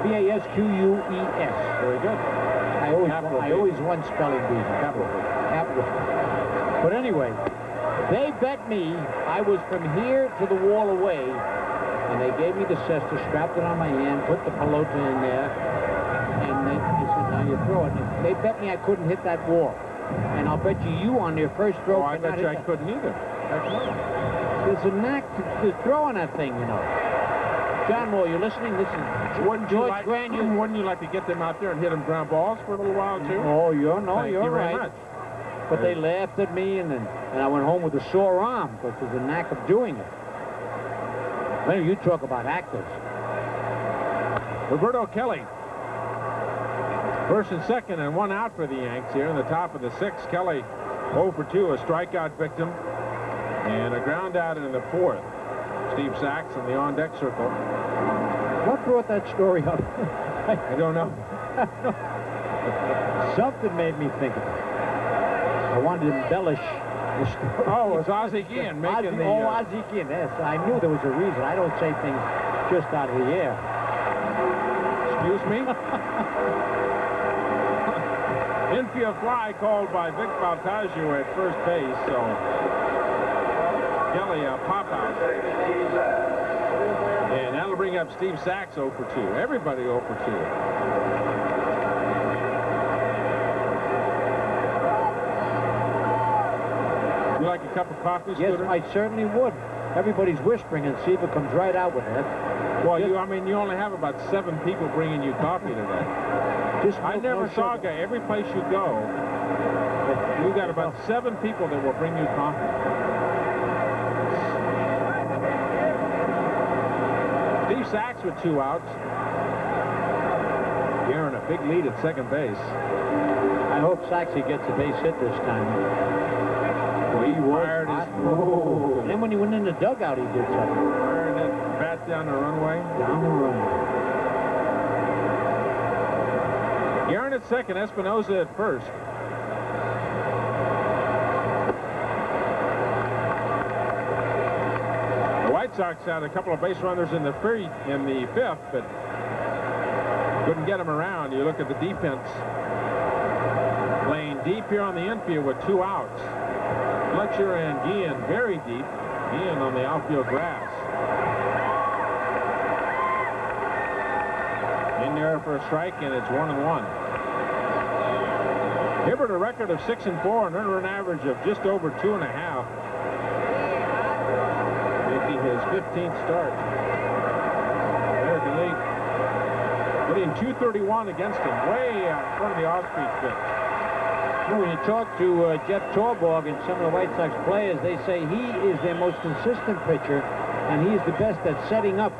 Speaker 6: B-A-S-Q-U-E-S. Very good. I always won spelling bees. Capital. But anyway, they bet me I was from here to the wall away, and they gave me the cesta, strapped it on my hand, put the pelota in there, and they said, now you throw it. And they bet me I couldn't hit that wall. And I'll bet you on their first throw.
Speaker 5: Oh, I bet you I couldn't either.
Speaker 6: There's a knack to throwing that thing, you know. John Moore, you listening? This is George Grande.
Speaker 5: Wouldn't you like to get them out there and hit them ground balls for a little while, too?
Speaker 6: Oh, you're
Speaker 5: Thank you
Speaker 6: right.
Speaker 5: very much.
Speaker 6: But they laughed at me, and I went home with a sore arm because there's a knack of doing it. Well, you talk about actors.
Speaker 5: Roberto Kelly. First and second, and one out for the Yanks here in the top of the 6th. Kelly 0 for 2, a strikeout victim, and a ground out in the 4th. Steve Sachs in the on-deck circle.
Speaker 6: What brought that story up?
Speaker 5: I don't know.
Speaker 6: Something made me think of it. I wanted to embellish the story.
Speaker 5: Oh, it was Ozzie Guillen making the...
Speaker 6: Oh, Ozzie Guillen, yes. I knew there was a reason. I don't say things just out of the air.
Speaker 5: Excuse me? Infield fly called by Vic Baltaggio at first base, so Kelly a pop out. And that'll bring up Steve Sachs 0 for 2. Everybody 0 for 2. You like a cup of coffee, Scooter?
Speaker 6: Yes, I certainly would. Everybody's whispering, and Seaver comes right out with it.
Speaker 5: Well, you only have about 7 people bringing you coffee today. I never saw a guy. Every place you go, you got about 7 people that will bring you coffee. Steve Sachs with 2 outs. Guerin a big lead at second base.
Speaker 6: I hope Saxey gets a base hit this time.
Speaker 5: Well, he wired his...
Speaker 6: Oh. And then when he went in the dugout, he did something.
Speaker 5: Wired that bat down the runway.
Speaker 6: Down the runway.
Speaker 5: Guerin at second, Espinosa at first. The White Sox had a couple of base runners in the 5th, but couldn't get them around. You look at the defense. Playing deep here on the infield with 2 outs. Fletcher and Guillen very deep. Guillen on the outfield grass. In there for a strike, and it's 1-1. Hibbert a record of 6-4, and earned an average of just over 2.5. Making his 15th start. American League. Hitting .231 against him, way out in front of the off-speed pitch.
Speaker 6: When you talk to Jeff Torborg and some of the White Sox players, they say he is their most consistent pitcher, and he is the best at setting up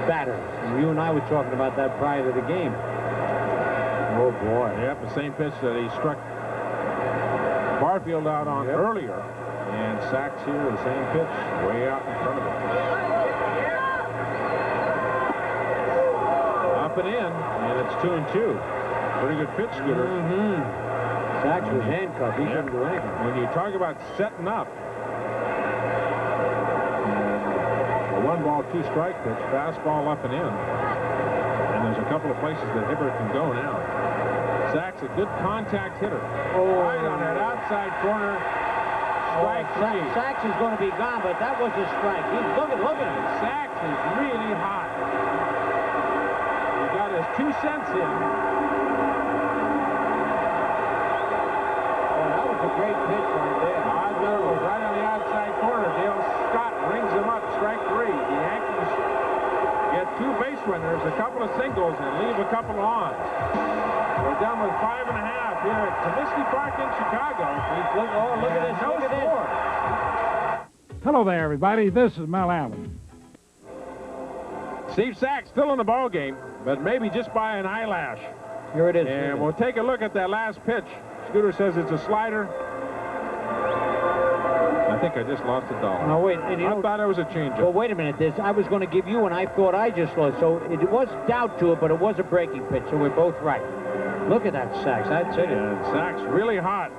Speaker 6: batters. And you and I were talking about that prior to the game. Oh, boy.
Speaker 5: Yep, the same pitch that he struck Barfield out on earlier. And Sachs here, the same pitch, way out in front of him. Up and in, and it's 2-2. Pretty good pitch, Scooter.
Speaker 6: Sachs was handcuffed. He couldn't do anything.
Speaker 5: When you talk about setting up, a 1-ball, 2-strike pitch, fastball up and in. And there's a couple of places that Hibbert can go now. Sachs, a good contact hitter. Right on that outside corner. strike three.
Speaker 6: Sachs is going to be gone, but that was a strike. Look at him.
Speaker 5: Sachs is really hot. He got his 2 cents in.
Speaker 6: Oh, that was a great pitch right there.
Speaker 5: I thought it was right on the outside corner. Dale Scott rings him up, strike 3. The Yankees get 2 base runners, a couple of singles, and leave a couple on. We're done with 5 1/2 here at Comiskey Park in Chicago.
Speaker 6: Look at this.
Speaker 5: No
Speaker 6: Look at this.
Speaker 5: score.
Speaker 7: Hello there, everybody. This is Mel Allen.
Speaker 5: Steve Sachs still in the ball game, but maybe just by an eyelash.
Speaker 6: Here it is.
Speaker 5: And we'll take a look at that last pitch. Scooter says it's a slider. I think I just lost $1.
Speaker 6: No, wait.
Speaker 5: I thought it was a changeup.
Speaker 6: Well, wait a minute. I was going to give you, and I thought I just lost. So it was doubt to it, but it was a breaking pitch, so we're both right. Look at that, Sachs. That's it.
Speaker 5: And Sachs really hot.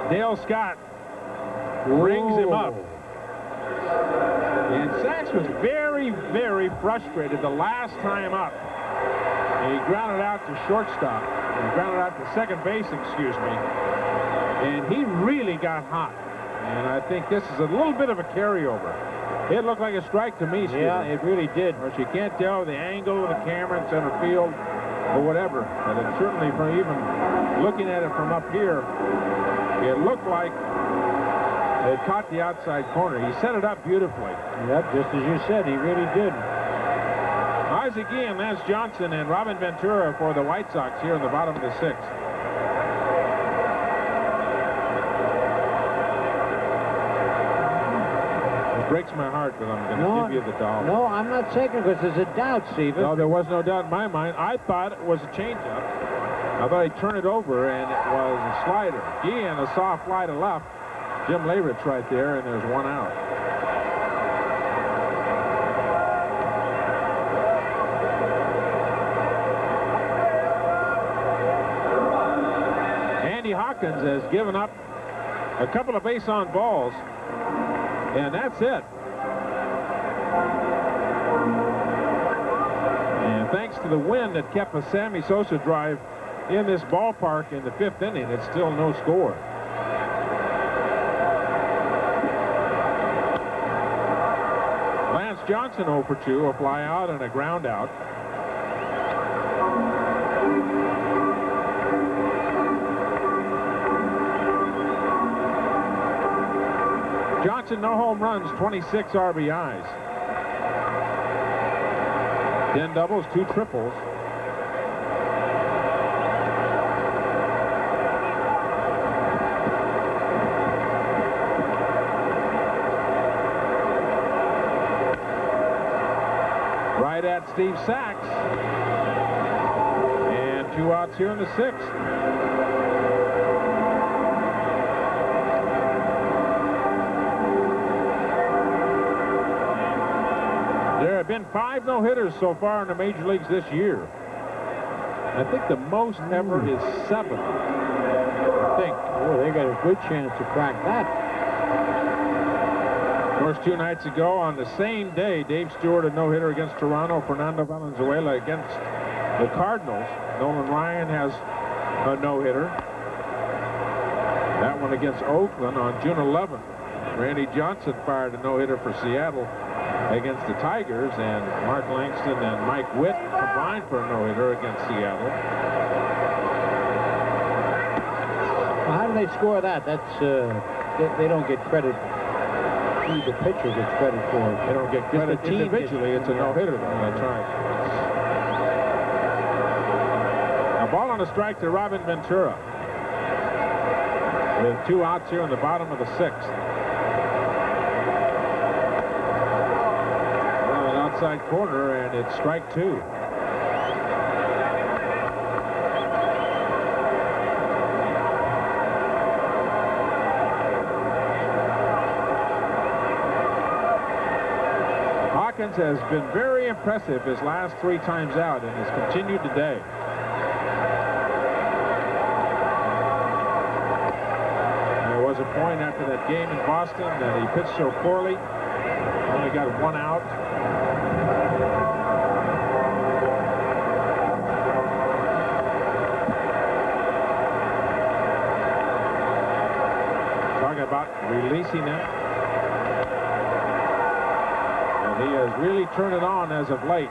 Speaker 5: Dale Scott rings him up. And Sachs was very, very frustrated the last time up. He grounded out to shortstop. He grounded out to second base, excuse me. And he really got hot. And I think this is a little bit of a carryover. It looked like a strike to me, Steve.
Speaker 6: Yeah, it really did.
Speaker 5: Of course, you can't tell the angle of the camera in center field or whatever. But it certainly, from even looking at it from up here, it looked like it caught the outside corner. He set it up beautifully.
Speaker 6: Yep, just as you said, he really did.
Speaker 5: Isaac Guillen, Lance Johnson, and Robin Ventura for the White Sox here in the bottom of the 6th. It breaks my heart, but I'm going to give you the $1.
Speaker 6: No, I'm not taking it because there's a doubt, Stephen.
Speaker 5: No, there was no doubt in my mind. I thought it was a changeup. I thought he'd turn it over, and it was a slider. Guillen, a soft fly to left. Jim Leyritz right there, and there's 1 out. Andy Hawkins has given up a couple of base on balls, and that's it. And thanks to the wind that kept a Sammy Sosa drive in this ballpark in the 5th inning, it's still no score. Lance Johnson 0 for 2, a fly out and a ground out. Johnson, no home runs, 26 RBIs. 10 doubles, 2 triples. Right at Steve Sachs. And 2 outs here in the 6th. There have been 5 no-hitters so far in the major leagues this year. I think the most ever is 7. I think.
Speaker 6: Oh, they got a good chance to crack that.
Speaker 5: Of course, 2 nights ago on the same day, Dave Stewart a no-hitter against Toronto, Fernando Valenzuela against the Cardinals. Nolan Ryan has a no-hitter. That one against Oakland on June 11th. Randy Johnson fired a no-hitter for Seattle against the Tigers, and Mark Langston and Mike Witt combined for a no-hitter against Seattle.
Speaker 6: Well, how do they score that? That's they don't get credit. The pitcher gets credit for it.
Speaker 5: They don't get credit individually. It's a no-hitter, though. That's right. A ball on a strike to Robin Ventura, with 2 outs here in the bottom of the 6th. Outside corner, and it's strike 2. Hawkins has been very impressive his last 3 times out, and has continued today. There was a point after that game in Boston that he pitched so poorly, only got 1 out. About facing them. And he has really turned it on as of late.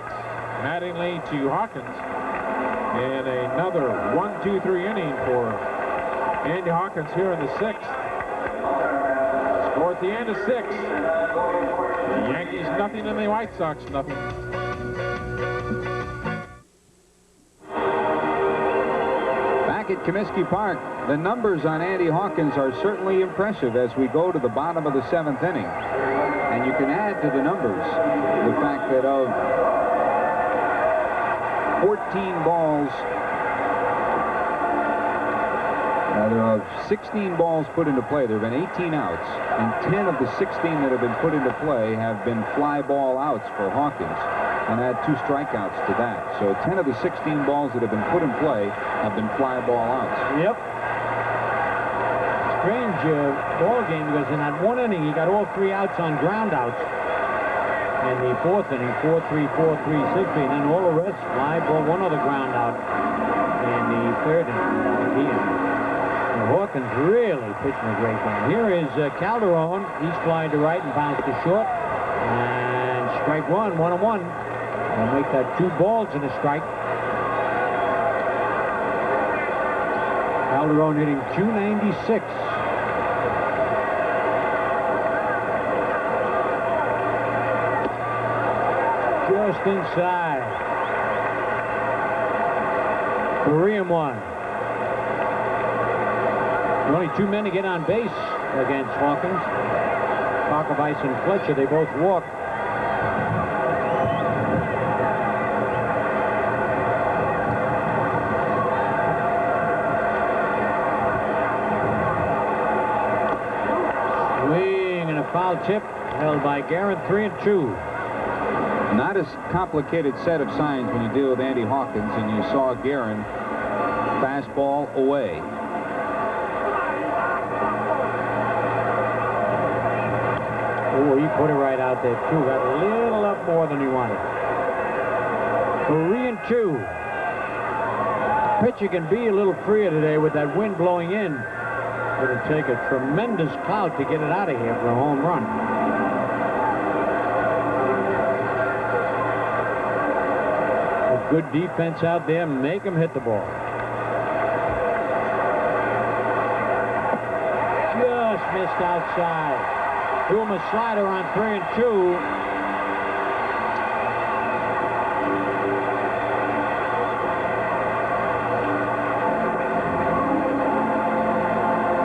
Speaker 5: Mattingly to Hawkins. And another 1-2-3 inning for Andy Hawkins here in the 6th. Score at the end of 6. The Yankees nothing and the White Sox nothing.
Speaker 4: Back at Comiskey Park, the numbers on Andy Hawkins are certainly impressive as we go to the bottom of the 7th inning. And you can add to the numbers the fact that of 14 balls, there are 16 balls put into play. There have been 18 outs, and 10 of the 16 that have been put into play have been fly ball outs for Hawkins, and add 2 strikeouts to that. So 10 of the 16 balls that have been put in play have been fly ball outs.
Speaker 6: Yep. Strange ball game, because in that 1 inning he got all 3 outs on ground outs. In the 4th inning, 4-3, 4-3, 6-3, and then all the rest fly ball, 1 other ground out in the 3rd inning. Hawkins really pitching a great game. Here is Calderon. He's flying to right and bounced to short. And strike 1, 1-1. They'll make that 2 balls and a strike. Calderon hitting .296. Just inside. Korean one. Only 2 men to get on base against Hawkins. Parker-Weiss and Fletcher, they both walk. Swing and a foul tip held by Guerin, 3-2.
Speaker 4: Not as complicated set of signs when you deal with Andy Hawkins, and you saw Guerin fastball away.
Speaker 6: Oh, he put it right out there, too. Got a little up more than he wanted. 3-2. Pitcher can be a little freer today with that wind blowing in. It'll take a tremendous cloud to get it out of here for a home run. A good defense out there. Make him hit the ball. Just missed outside. Threw him a slider on 3-2.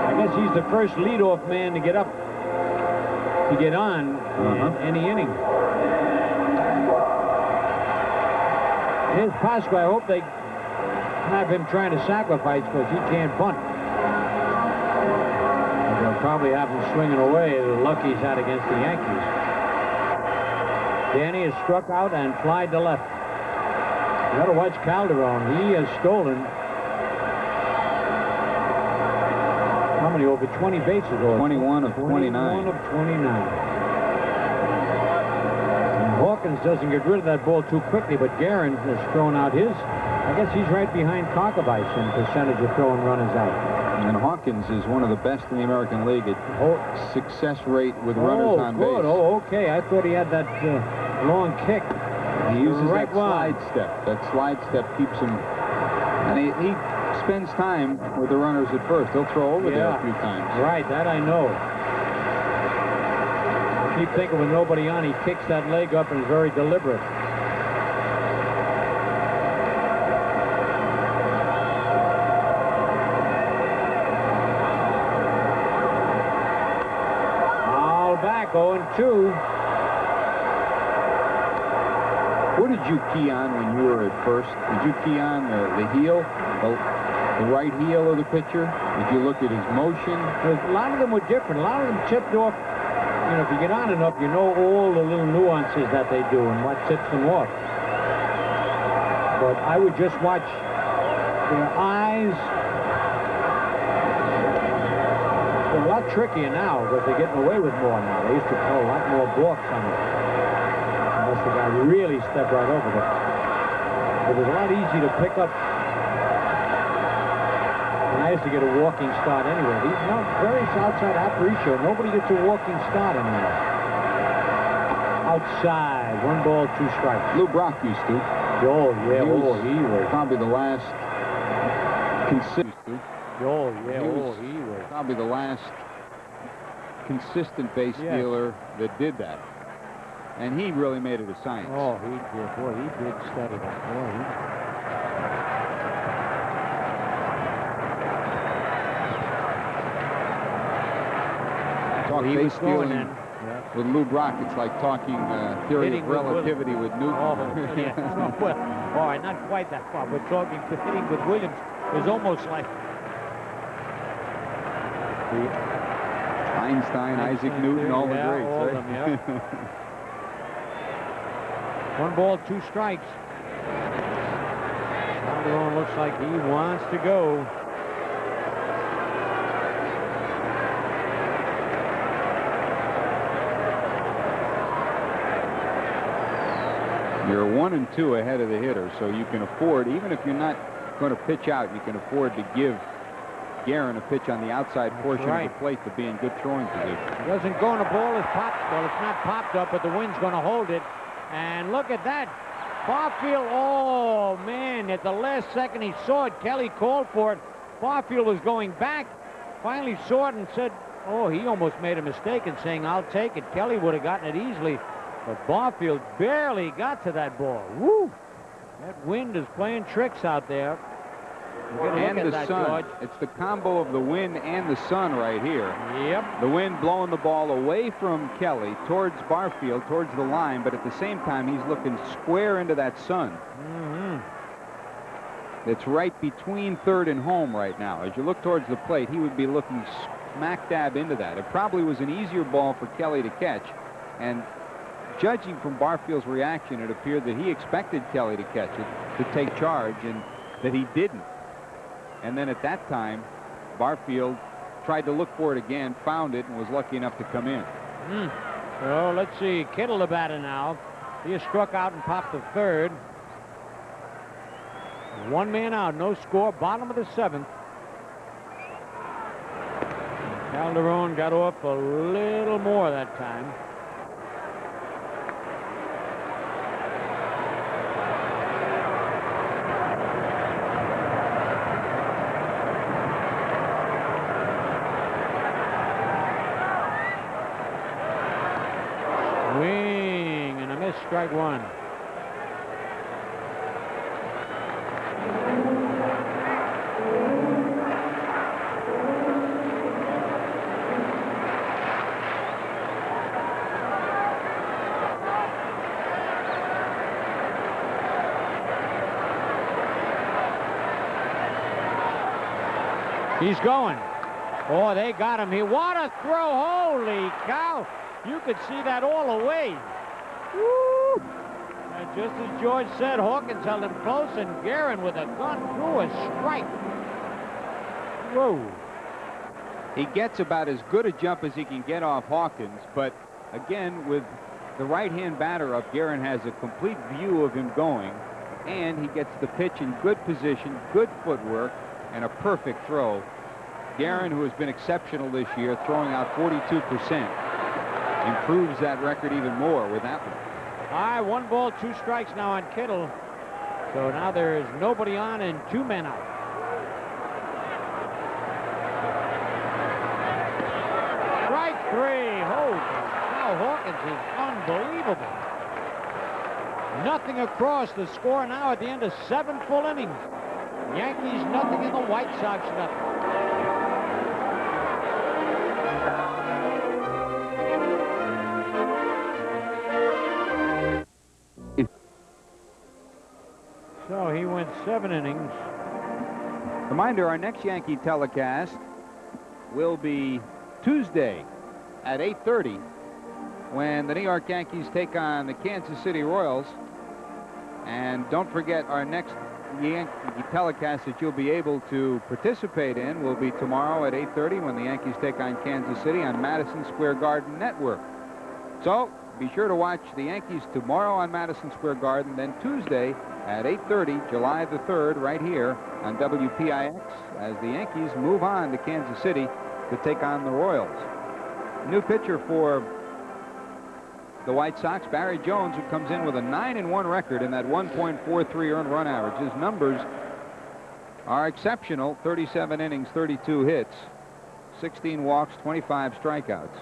Speaker 6: I guess he's the first leadoff man to get up, to get on in any inning. Here's Pasco. I hope they have him trying to sacrifice because he can't bunt. They'll probably have him swinging away the luck he's had against the Yankees. Danny is struck out and flied to left. You got to watch Calderon. He has stolen how many? Over 20 bases.
Speaker 4: 21 of 29.
Speaker 6: 21 of 29. And Hawkins doesn't get rid of that ball too quickly, but Guerin has thrown out his. I guess he's right behind Parker-Weiss in percentage of throwing runners out.
Speaker 4: And Hawkins is one of the best in the American League at success rate with runners on base.
Speaker 6: Oh, okay. I thought he had that long kick.
Speaker 4: He uses that slide step. That slide step keeps him, and he spends time with the runners at first. He'll throw over there a few times.
Speaker 6: Right, that I know. I keep thinking with nobody on, he kicks that leg up and is very deliberate. Back 0-2.
Speaker 4: What did you key on when you were at first? Did you key on the heel, the right heel of the pitcher? Did you look at his motion?
Speaker 6: A lot of them were different. A lot of them tipped off. You know, if you get on enough, you know all the little nuances that they do and what tips them off. But I would just watch their eyes. They're a lot trickier now, but they're getting away with more now. They used to throw a lot more balks on it. Unless the guy really stepped right over them. It was a lot easier to pick up I used to get a walking start anyway. These various outside Aparicio, nobody gets a walking start anymore. Outside, 1 ball, 2 strikes.
Speaker 4: Lou Brock used to.
Speaker 6: Oh, yeah, he was.
Speaker 4: Probably the last consistent.
Speaker 6: Oh, yeah, he was.
Speaker 4: Probably the last consistent base stealer that did that. And he really made it a science.
Speaker 6: Oh, he did. Boy, he did study that. Boy,
Speaker 4: Talk base stealing with Lou Brock, it's like talking theory of relativity with Newton.
Speaker 6: Oh, yeah. Well, all right, not quite that far, but talking hitting with Williams is almost like
Speaker 4: Einstein, Isaac Newton, all the greats.
Speaker 6: All
Speaker 4: right?
Speaker 6: of them, yeah. 1 ball, 2 strikes. Calderon looks like he wants to go.
Speaker 4: You're 1 and 2 ahead of the hitter, so you can afford, even if you're not going to pitch out, you can afford to give Guerin a pitch on the outside portion of the plate to be in good throwing position.
Speaker 6: It doesn't go, and the ball is popped. Well, it's not popped up, but the wind's going to hold it. And look at that. Barfield, oh, man, at the last second he saw it. Kelly called for it. Barfield was going back, finally saw it and said, oh, he almost made a mistake in saying, I'll take it. Kelly would have gotten it easily, but Barfield barely got to that ball. Woo! That wind is playing tricks out there.
Speaker 4: And the sun. George. It's the combo of the wind and the sun right here.
Speaker 6: Yep.
Speaker 4: The wind blowing the ball away from Kelly towards Barfield, towards the line, but at the same time he's looking square into that sun. It's right between third and home right now. As you look towards the plate, he would be looking smack dab into that. It probably was an easier ball for Kelly to catch, and judging from Barfield's reaction, it appeared that he expected Kelly to catch it, to take charge, and that he didn't. And then at that time, Barfield tried to look for it again, found it, and was lucky enough to come in.
Speaker 6: So let's see. Kittle the batter now. He has struck out and popped the third. 1 man out, no score, bottom of the 7th. Calderon got off a little more that time. Strike 1. He's going. Oh, they got him here. What a throw. Holy cow. You could see that all the way. Woo! And just as George said, Hawkins held him close, and Guerin with a gun threw a strike. Whoa.
Speaker 4: He gets about as good a jump as he can get off Hawkins, but again, with the right-hand batter up, Guerin has a complete view of him going, and he gets the pitch in good position, good footwork, and a perfect throw. Guerin, who has been exceptional this year, throwing out 42%, improves that record even more with that one.
Speaker 6: All right, 1 ball, 2 strikes now on Kittle. So now there is nobody on and 2 men out. Strike 3. Holy cow, Hawkins is unbelievable. Nothing across. The score now at the end of 7 full innings. Yankees nothing and the White Sox nothing. So he went 7 innings.
Speaker 4: Reminder, our next Yankee telecast will be Tuesday at 8:30 when the New York Yankees take on the Kansas City Royals. And don't forget, our next Yankee telecast that you'll be able to participate in will be tomorrow at 8:30 when the Yankees take on Kansas City on Madison Square Garden Network. So be sure to watch the Yankees tomorrow on Madison Square Garden, then Tuesday at 8:30, July the 3rd, right here on WPIX, as the Yankees move on to Kansas City to take on the Royals. New pitcher for the White Sox, Barry Jones, who comes in with a 9-1 record and that 1.43 earned run average. His numbers are exceptional: 37 innings, 32 hits, 16 walks, 25 strikeouts.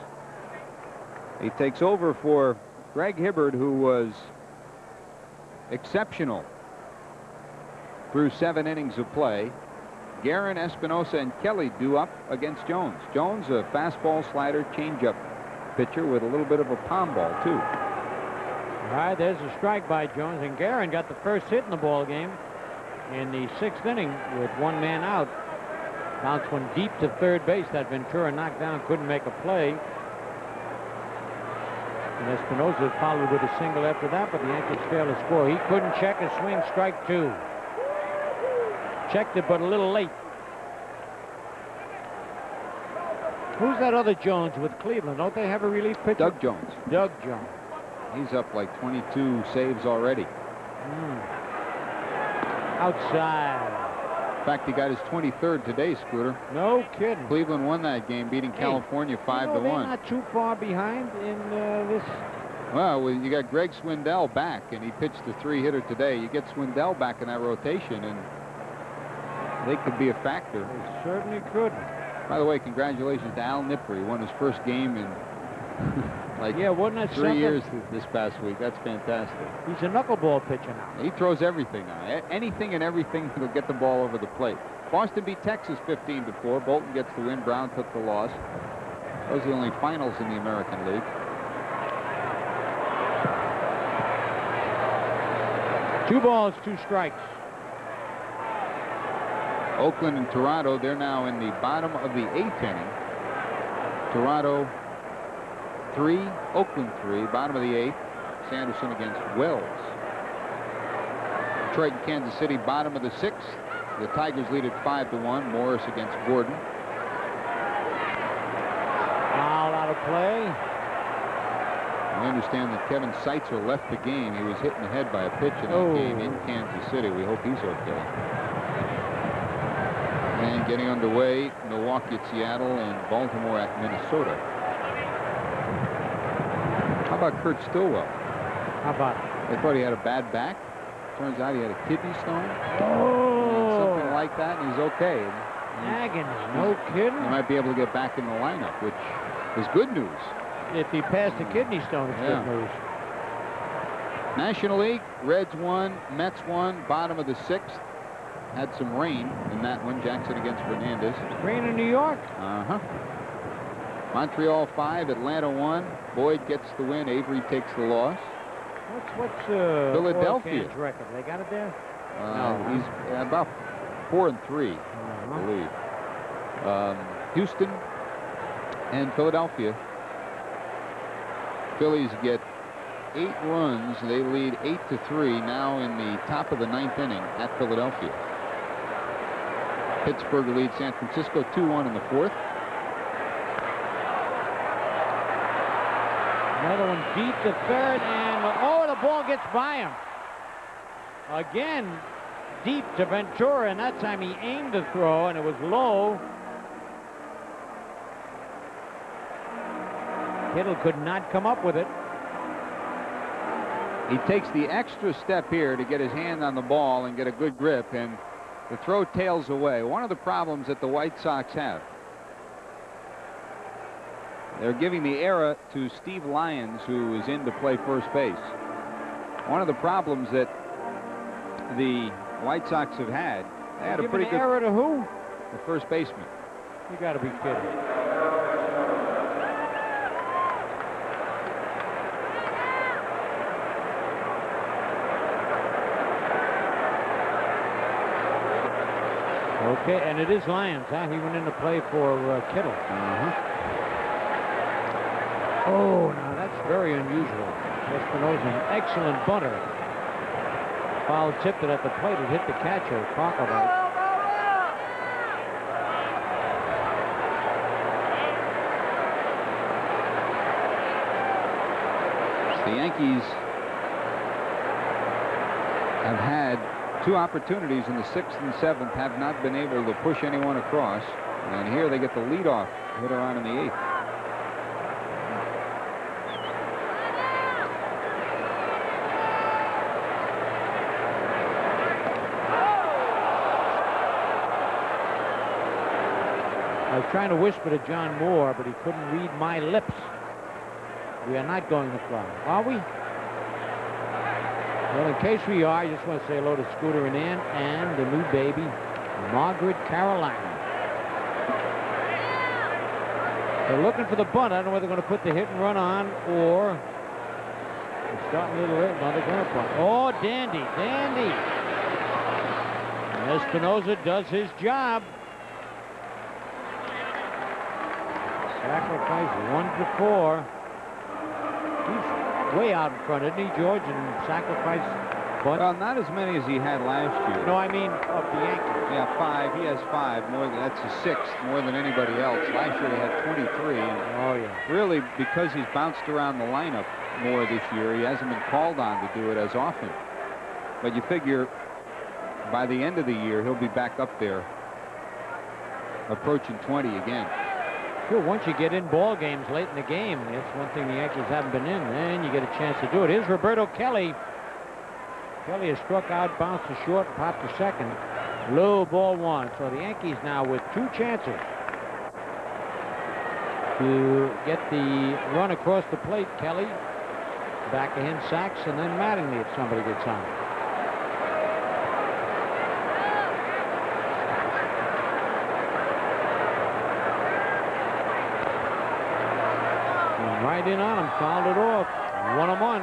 Speaker 4: He takes over for Greg Hibbert, who was exceptional through 7 innings of play. Guerin, Espinosa, and Kelly due up against Jones. Jones, a fastball, slider, changeup pitcher with a little bit of a palm ball, too.
Speaker 6: All right, there's a strike by Jones, and Guerin got the first hit in the ball game in the 6th inning with 1 man out. Bounced one deep to third base that Ventura knocked down, couldn't make a play. And Espinosa followed with a single after that, but the Yankees failed to score. He couldn't check a swing, strike 2. Checked it, but a little late. Who's that other Jones with Cleveland? Don't they have a relief pitcher?
Speaker 4: Doug Jones.
Speaker 6: Doug Jones.
Speaker 4: He's up like 22 saves already.
Speaker 6: Outside.
Speaker 4: In fact, he got his 23rd today, Scooter.
Speaker 6: No kidding.
Speaker 4: Cleveland won that game, beating California 5-1.
Speaker 6: They're not too far behind in this.
Speaker 4: Well, you got Greg Swindell back, and he pitched the 3-hitter today. You get Swindell back in that rotation, and they could be a factor.
Speaker 6: They certainly could.
Speaker 4: By the way, congratulations to Al Nipper. He won his first game in like
Speaker 6: wasn't that
Speaker 4: 3 years this past week. That's fantastic.
Speaker 6: He's a knuckleball pitcher now.
Speaker 4: He throws everything now. Anything and everything that'll get the ball over the plate. Boston beat Texas 15-4. Bolton gets the win. Brown took the loss. Those are the only finals in the American League.
Speaker 6: Two balls, 2 strikes.
Speaker 4: Oakland and Toronto, they're now in the bottom of the 8th inning. Toronto 3, Oakland 3, bottom of the 8th. Sanderson against Wells. Detroit and Kansas City, bottom of the 6th. The Tigers lead at 5-1. Morris against Gordon.
Speaker 6: Foul out of play.
Speaker 4: I understand that Kevin Seitzer left the game. He was hit in the head by a pitch in that game in Kansas City. We hope he's okay. And getting underway, Milwaukee at Seattle and Baltimore at Minnesota. How about Kurt Stillwell?
Speaker 6: How about it?
Speaker 4: They thought he had a bad back. Turns out he had a kidney stone. Something like that, and he's okay.
Speaker 6: Agony, no kidding.
Speaker 4: He might be able to get back in the lineup, which is good news.
Speaker 6: If he passed the kidney stone, it's good news.
Speaker 4: National League, Reds won, Mets won, bottom of the 6th. Had some rain in that one. Jackson against Fernandez.
Speaker 6: Rain in New York.
Speaker 4: Montreal 5, Atlanta 1. Boyd gets the win. Avery takes the loss.
Speaker 6: What's
Speaker 4: Philadelphia's
Speaker 6: record? They got it there?
Speaker 4: No. He's about 4-3, I believe. Houston and Philadelphia. Phillies get 8 runs. They lead 8-3 now in the top of the 9th inning at Philadelphia. Pittsburgh leads San Francisco 2-1 in the 4th.
Speaker 6: Another one deep to third, and the ball gets by him. Again, deep to Ventura, and that time he aimed to throw, and it was low. Kittle could not come up with it.
Speaker 4: He takes the extra step here to get his hand on the ball and get a good grip, and the throw tails away. One of the problems that the White Sox have, they're giving the era to Steve Lyons, who is in to play first base. One of the problems that the White Sox have had, they had a pretty good
Speaker 6: era to who?
Speaker 4: The first baseman.
Speaker 6: You got to be kidding. Okay, and it is Lyons, huh? He went in to play for Kittle. Oh, now that's very unusual. Espinosa, an excellent bunter. Foul tipped it at the plate. It hit the catcher, Parker.
Speaker 4: The Yankees have had 2 opportunities in the 6th and 7th, have not been able to push anyone across. And here they get the leadoff hitter on in the 8th.
Speaker 6: I was trying to whisper to John Moore, but he couldn't read my lips. We are not going to fly, are we? Well, in case we are, I just want to say hello to Scooter and Ann and the new baby, Margaret Carolina. They're looking for the bunt. I don't know whether they're going to put the hit and run on or they're starting a little late. No, they're going to bunt. Oh, dandy, dandy. And Espinosa does his job. Sacrifice 1-4. He's way out in front, isn't he, George? And sacrifice bunt.
Speaker 4: Well, not as many as he had last year.
Speaker 6: No, I mean of the Yankees.
Speaker 4: Yeah, 5. He has 5. More than, that's a 6th more than anybody else. Last year he had 23. And
Speaker 6: oh yeah.
Speaker 4: Really, because he's bounced around the lineup more this year, he hasn't been called on to do it as often. But you figure by the end of the year he'll be back up there, approaching 20 again.
Speaker 6: Sure, once you get in ball games late in the game, that's one thing the Yankees haven't been in, then you get a chance to do it. Here's Roberto Kelly. Kelly has struck out, bounced to short, and popped to second. Low, ball 1. So the Yankees now with 2 chances to get the run across the plate. Kelly, back of him, Sachs, and then Mattingly if somebody gets on. Right in on him, fouled it off. 1-1.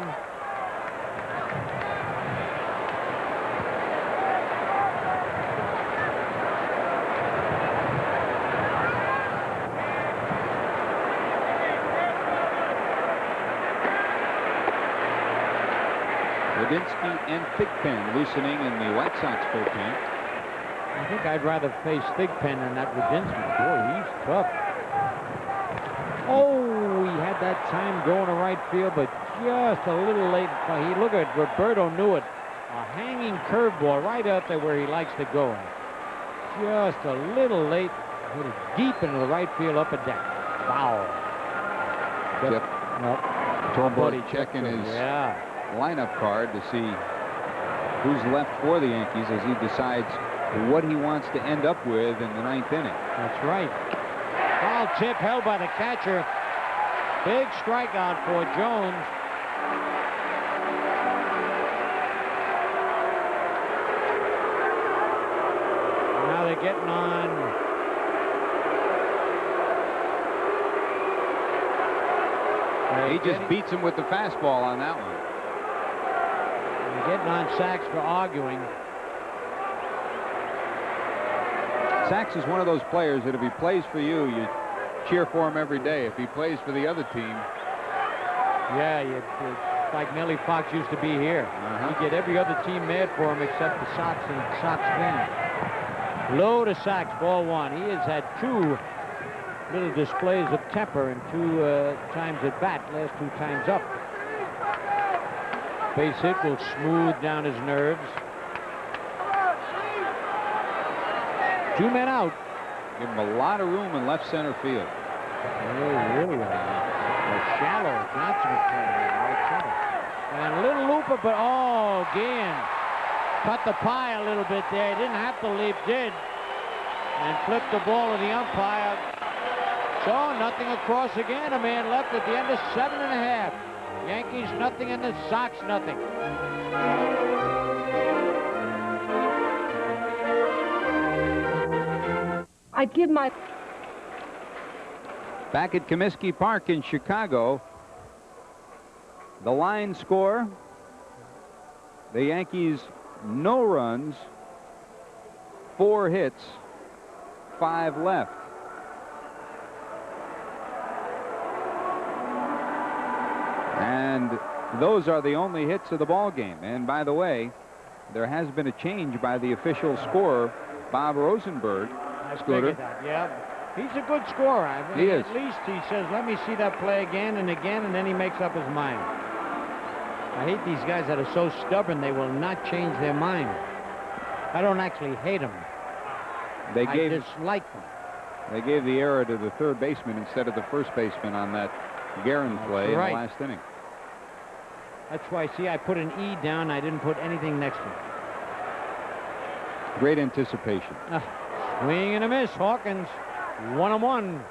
Speaker 4: Radinsky and Thigpen loosening in the White Sox bullpen.
Speaker 6: I think I'd rather face Thigpen than that Radinsky. Boy, he's tough. Oh, he had that time going to right field, but just a little late. He look at Roberto knew it. A hanging curveball right out there where he likes to go. Just a little late. Hit it deep into the right field up a deck. Foul.
Speaker 4: Yep.
Speaker 6: Nope.
Speaker 4: Torborg checking his lineup card to see who's left for the Yankees as he decides what he wants to end up with in the 9th inning.
Speaker 6: That's right. Foul tip held by the catcher. Big strikeout for Jones. Now they're getting on.
Speaker 4: He just beats him with the fastball on that one.
Speaker 6: They're getting on Sachs for arguing.
Speaker 4: Sachs is one of those players that if he plays for you, you cheer for him every day. If he plays for the other team.
Speaker 6: Yeah, it's like Nellie Fox used to be here. You get every other team mad for him except the Sox and Sox fans. Low to Sachs, ball 1. He has had 2 little displays of temper and 2 times at bat, last 2 times up. Base hit will smooth down his nerves. 2 men out.
Speaker 4: Give him a lot of room in left center field.
Speaker 6: Oh, really? A shallow Johnson is playing in right center. And a little looper, but oh, again. Cut the pie a little bit there. He didn't have to leap, did. And flipped the ball to the umpire. So nothing across again. A man left at the end of 7½. Yankees nothing and the Sox nothing.
Speaker 8: I'd give my...
Speaker 4: Back at Comiskey Park in Chicago, the line score, the Yankees no runs, 4 hits, 5 left. And those are the only hits of the ball game. And by the way, there has been a change by the official scorer, Bob Rosenberg. Scooter.
Speaker 6: Yeah, he's a good scorer. I mean,
Speaker 4: he is.
Speaker 6: At least he says, let me see that play again, and then he makes up his mind. I hate these guys that are so stubborn they will not change their mind. I don't actually hate them. I dislike them.
Speaker 4: They gave the error to the third baseman instead of the first baseman on that Guerin play in the last inning.
Speaker 6: That's why, see, I put an E down. I didn't put anything next to it.
Speaker 4: Great anticipation.
Speaker 6: Swing and a miss. Hawkins, 1-1.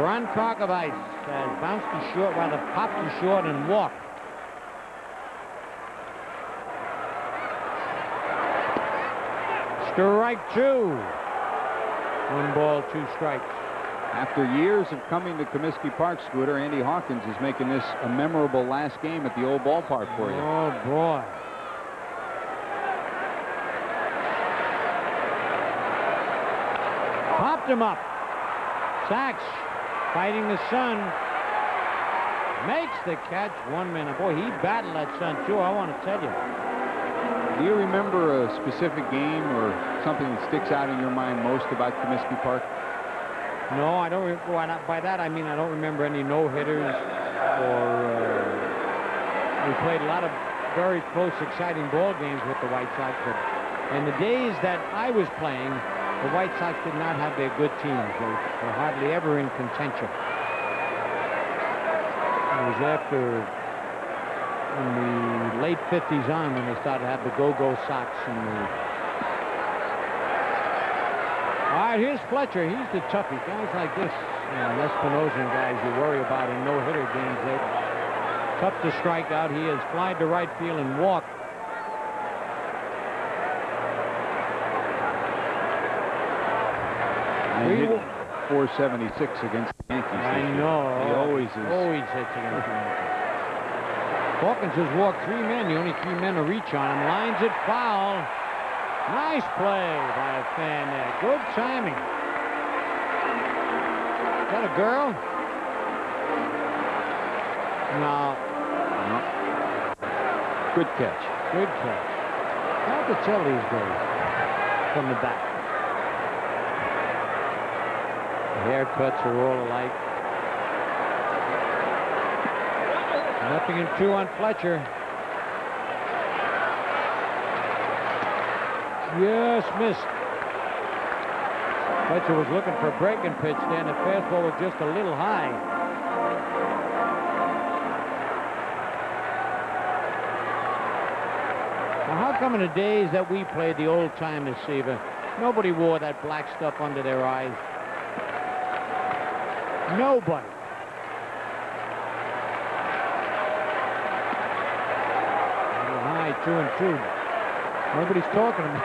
Speaker 6: Ron Karkovice has bounced to short, rather popped to short and walked. Strike 2. 1 ball, 2 strikes.
Speaker 4: After years of coming to Comiskey Park, Scooter, Andy Hawkins is making this a memorable last game at the old ballpark for you.
Speaker 6: Oh, boy. Popped him up. Sachs fighting the sun. Makes the catch. 1 minute. Boy, he battled that sun, too, I want to tell you.
Speaker 4: Do you remember a specific game or something that sticks out in your mind most about Comiskey Park?
Speaker 6: No, I don't. By that, I mean I don't remember any no-hitters we played a lot of very close, exciting ball games with the White Sox. But in the days that I was playing, the White Sox did not have their good teams. They were hardly ever in contention. It was after, in the late 50s on, when they started to have the Go-Go Sox and the... All right, here's Fletcher. He's the toughie. Guys like this, Espinosa guys you worry about in no-hitter games. They're tough to strike out. He has flied to right field and walked.
Speaker 4: And he hit 476 against the Yankees.
Speaker 6: I know.
Speaker 4: He always is.
Speaker 6: Always hits against the Yankees. Hawkins has walked 3 men. The only 3 men to reach on him. Lines it foul. Nice play by a fan there. Good timing. Is that a girl? No.
Speaker 4: Good catch.
Speaker 6: Good catch. Hard to tell these days from the back. The haircuts are all alike. 0-2 on Fletcher. Yes, missed. Fletcher was looking for a breaking pitch there, and the fastball was just a little high. Now, how come in the days that we played the old-timers, Seaver, nobody wore that black stuff under their eyes? Nobody. A little high, 2-2. Nobody's talking to me.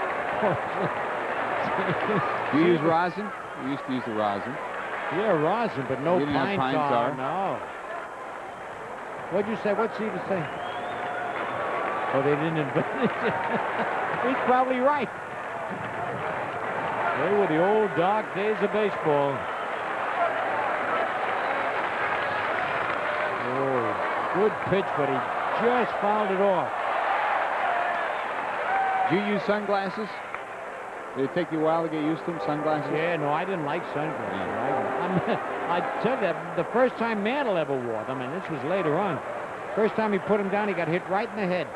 Speaker 4: Do you use rosin? We used to use the rosin.
Speaker 6: Yeah, rosin, but no pine tar. No. What'd you say? What'd Seaver say? Oh, they didn't invent it. He's probably right. They were the old dark days of baseball. Oh, good pitch, but he just fouled it off.
Speaker 4: Do you use sunglasses? Did it take you a while to get used to them, sunglasses?
Speaker 6: Yeah, no, I didn't like sunglasses. I tell you, the first time Mantle ever wore them, and this was later on. First time he put him down, he got hit right in the head.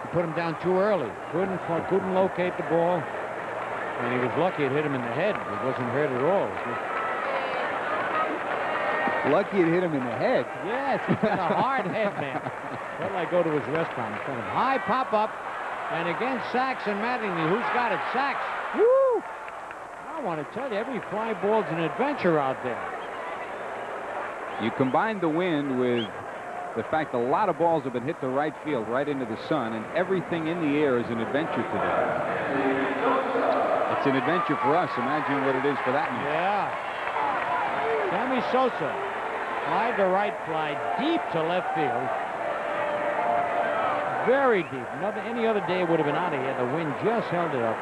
Speaker 6: He put him down too early. Couldn't locate the ball. And he was lucky it hit him in the head. He wasn't hurt at all.
Speaker 4: Lucky it hit him in the head?
Speaker 6: Yes, he's got a hard head, man. Wait till I go to his restaurant in front of him. High pop-up. And again, Sachs and Mattingly. Who's got it? Sachs. Woo! I want to tell you, every fly ball's an adventure out there.
Speaker 4: You combine the wind with the fact a lot of balls have been hit to right field, right into the sun, and everything in the air is an adventure today. It's an adventure for us. Imagine what it is for that man.
Speaker 6: Yeah. Sammy Sosa. Fly to right, fly deep to left field. Very deep. Any other day it would have been out of here. The wind just held it up.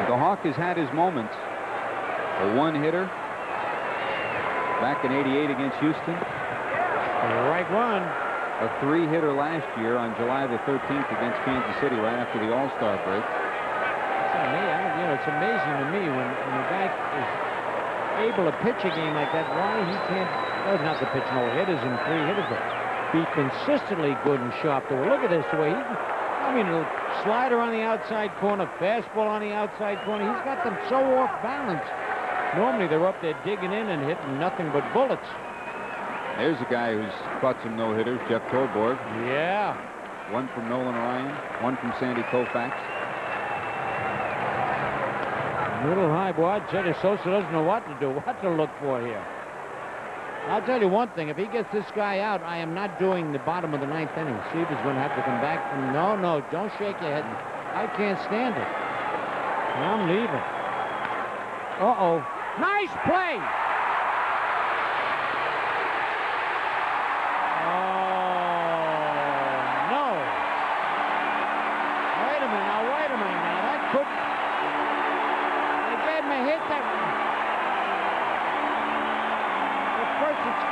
Speaker 4: The Hawk has had his moments. A one-hitter back in '88 against Houston.
Speaker 6: Right one.
Speaker 4: A three-hitter last year on July the 13th against Kansas City right after the All-Star break.
Speaker 6: It's a it's amazing to me when a guy is able to pitch a game like that, why he can't, doesn't have to pitch no hitters and 3 hitters, but be consistently good and sharp. So look at this, the way he, I mean, a slider on the outside corner, fastball on the outside corner. He's got them so off balance. Normally they're up there digging in and hitting nothing but bullets.
Speaker 4: There's a guy who's caught some no-hitters, Jeff Torborg.
Speaker 6: Yeah.
Speaker 4: One from Nolan Ryan, one from Sandy Koufax.
Speaker 6: A little high, boy. I'd say Sosa doesn't know what to do, what to look for here. I'll tell you one thing. If he gets this guy out, I am not doing the bottom of the 9th inning. Seaver's going to have to come back from... No, don't shake your head. I can't stand it. I'm leaving. Uh-oh. Nice play! Oh, no. Wait a minute now. That could... They gave him a hit that... At first it's...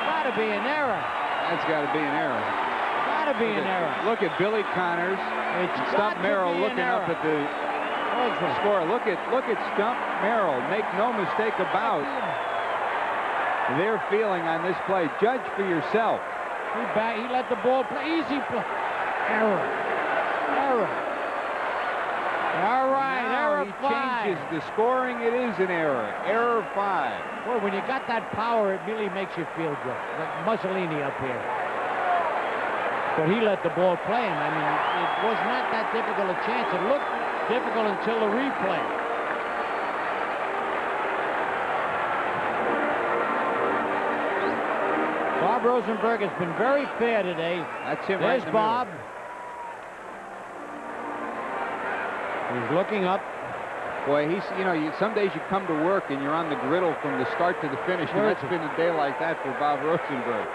Speaker 6: Gotta be an error.
Speaker 4: That's got to be an error.
Speaker 6: Gotta be an error.
Speaker 4: Look at Billy Connors.
Speaker 6: It's
Speaker 4: Stump Merrill looking up at the score. Look at Stump Merrill. Make no mistake about their feeling on this play. Judge for yourself.
Speaker 6: He let the ball play. Easy play. Error. All right,
Speaker 4: Now
Speaker 6: error
Speaker 4: he
Speaker 6: 5.
Speaker 4: changes the scoring. It is an error. Error 5.
Speaker 6: Well, when you got that power, it really makes you feel good. Like Mussolini up here. But he let the ball play him. I mean, it was not that difficult a chance. It looked difficult until the replay. Bob Rosenberg has been very fair today.
Speaker 4: That's him.
Speaker 6: There's
Speaker 4: right in the
Speaker 6: Bob.
Speaker 4: middle.
Speaker 6: He's looking up.
Speaker 4: Boy, some days you come to work and you're on the griddle from the start to the finish. And that's been a day like that for Bob Rosenberg.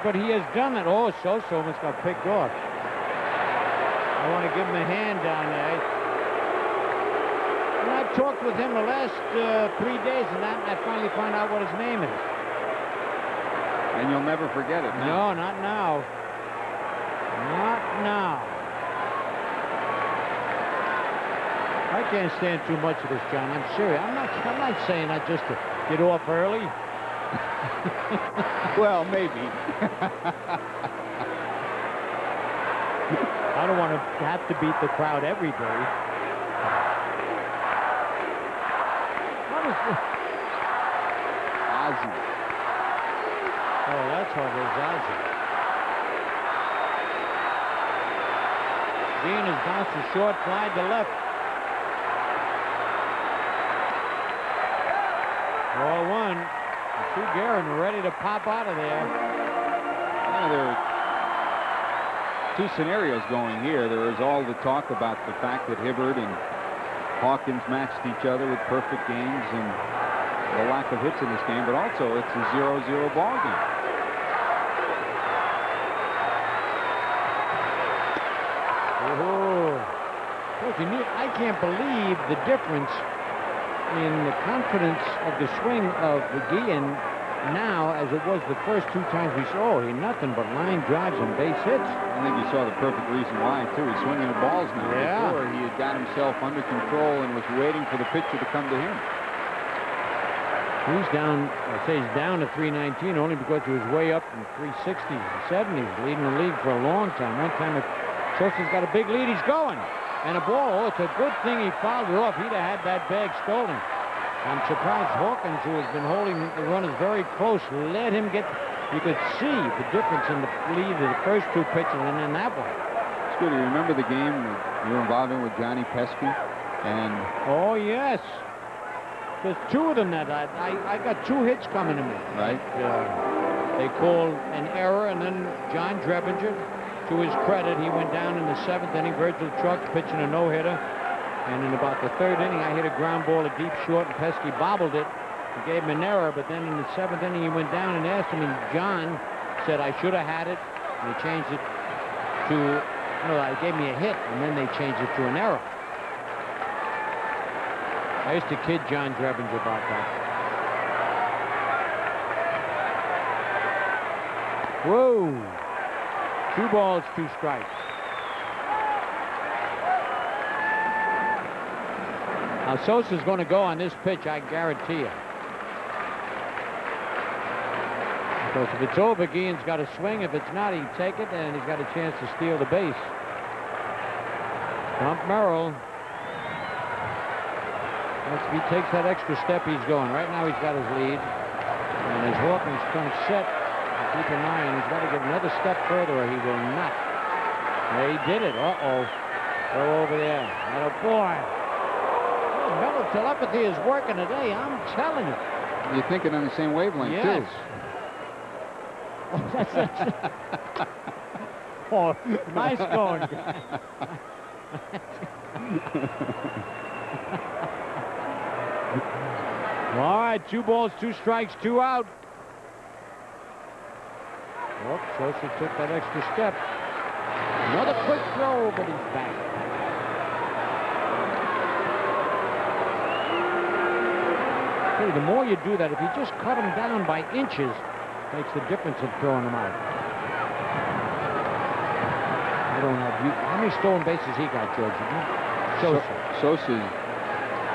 Speaker 6: But he has done it. Oh, Sosa almost got picked off. I want to give him a hand down there. And I've talked with him the last 3 days, and I finally find out what his name is.
Speaker 4: And you'll never forget it now.
Speaker 6: No, not now. Not now. I can't stand too much of this, John. I'm serious. I'm not saying that just to get off early.
Speaker 4: Well, maybe.
Speaker 6: I don't want to have to beat the crowd every day. What is this?
Speaker 4: Ozzy.
Speaker 6: Oh, that's what it is, Ozzy. Dean has bounced a short fly to left. 4-1. Sue Guerin ready to pop out of there.
Speaker 4: Yeah, there are two scenarios going here. There is all the talk about the fact that Hibbert and Hawkins matched each other with perfect games and the lack of hits in this game, but also it's a 0-0 ball game.
Speaker 6: Oh, I can't believe the difference in the confidence of the swing of McGeehan now as it was the first 2 times we saw. He nothing but line drives and base hits.
Speaker 4: I think you saw the perfect reason why, too. He's swinging the balls now.
Speaker 6: Yeah.
Speaker 4: Before, he had got himself under control and was waiting for the pitcher to come to him.
Speaker 6: He's down, I say he's down to 319 only because he was way up in 360s and 70s, leading the league for a long time. One time, if Sosa's got a big lead, he's going. And a ball, oh, it's a good thing he fouled it off. He'd have had that bag stolen. I'm surprised Hawkins, who has been holding the runners very close, let him get... You could see the difference in the lead of the first 2 pitches and then that one.
Speaker 4: Scooter, you remember the game you were involved in with Johnny Pesky? And...
Speaker 6: Oh, yes. There's 2 of them that I got 2 hits coming to me.
Speaker 4: Right.
Speaker 6: They called an error, and then John Drebinger, to his credit, he went down in the 7th inning. Virgil Truck pitching a no-hitter. And in about the 3rd inning, I hit a ground ball a deep short, and Pesky bobbled it. He gave him an error, but then in the 7th inning, he went down and asked him, and John said, I should have had it. And they changed it to, no, they gave me a hit, and then they changed it to an error. I used to kid John Drebinger about that. Whoa. 2 balls, 2 strikes. Now, Sosa's going to go on this pitch, I guarantee you. Because if it's over, Guillen's got to swing. If it's not, he can take it, and he's got a chance to steal the base. Stump Merrill. If he takes that extra step, he's going. Right now, he's got his lead. And as Hawkins comes set, keep an eye on, he's got to get another step further, or he will not. Yeah, he did it. Uh-oh. Go over there. Atta boy. Mental telepathy is working today, I'm telling you.
Speaker 4: You're thinking on the same wavelength,
Speaker 6: yes. Too. Oh, nice going. All right, 2 balls, 2 strikes, 2 out. Oh, Sosa took that extra step. Another quick throw, but he's back. Hey, the more you do that, if you just cut them down by inches, makes the difference of throwing them out. I don't know. How many stolen bases he got, George? Sosa.
Speaker 4: Sosa's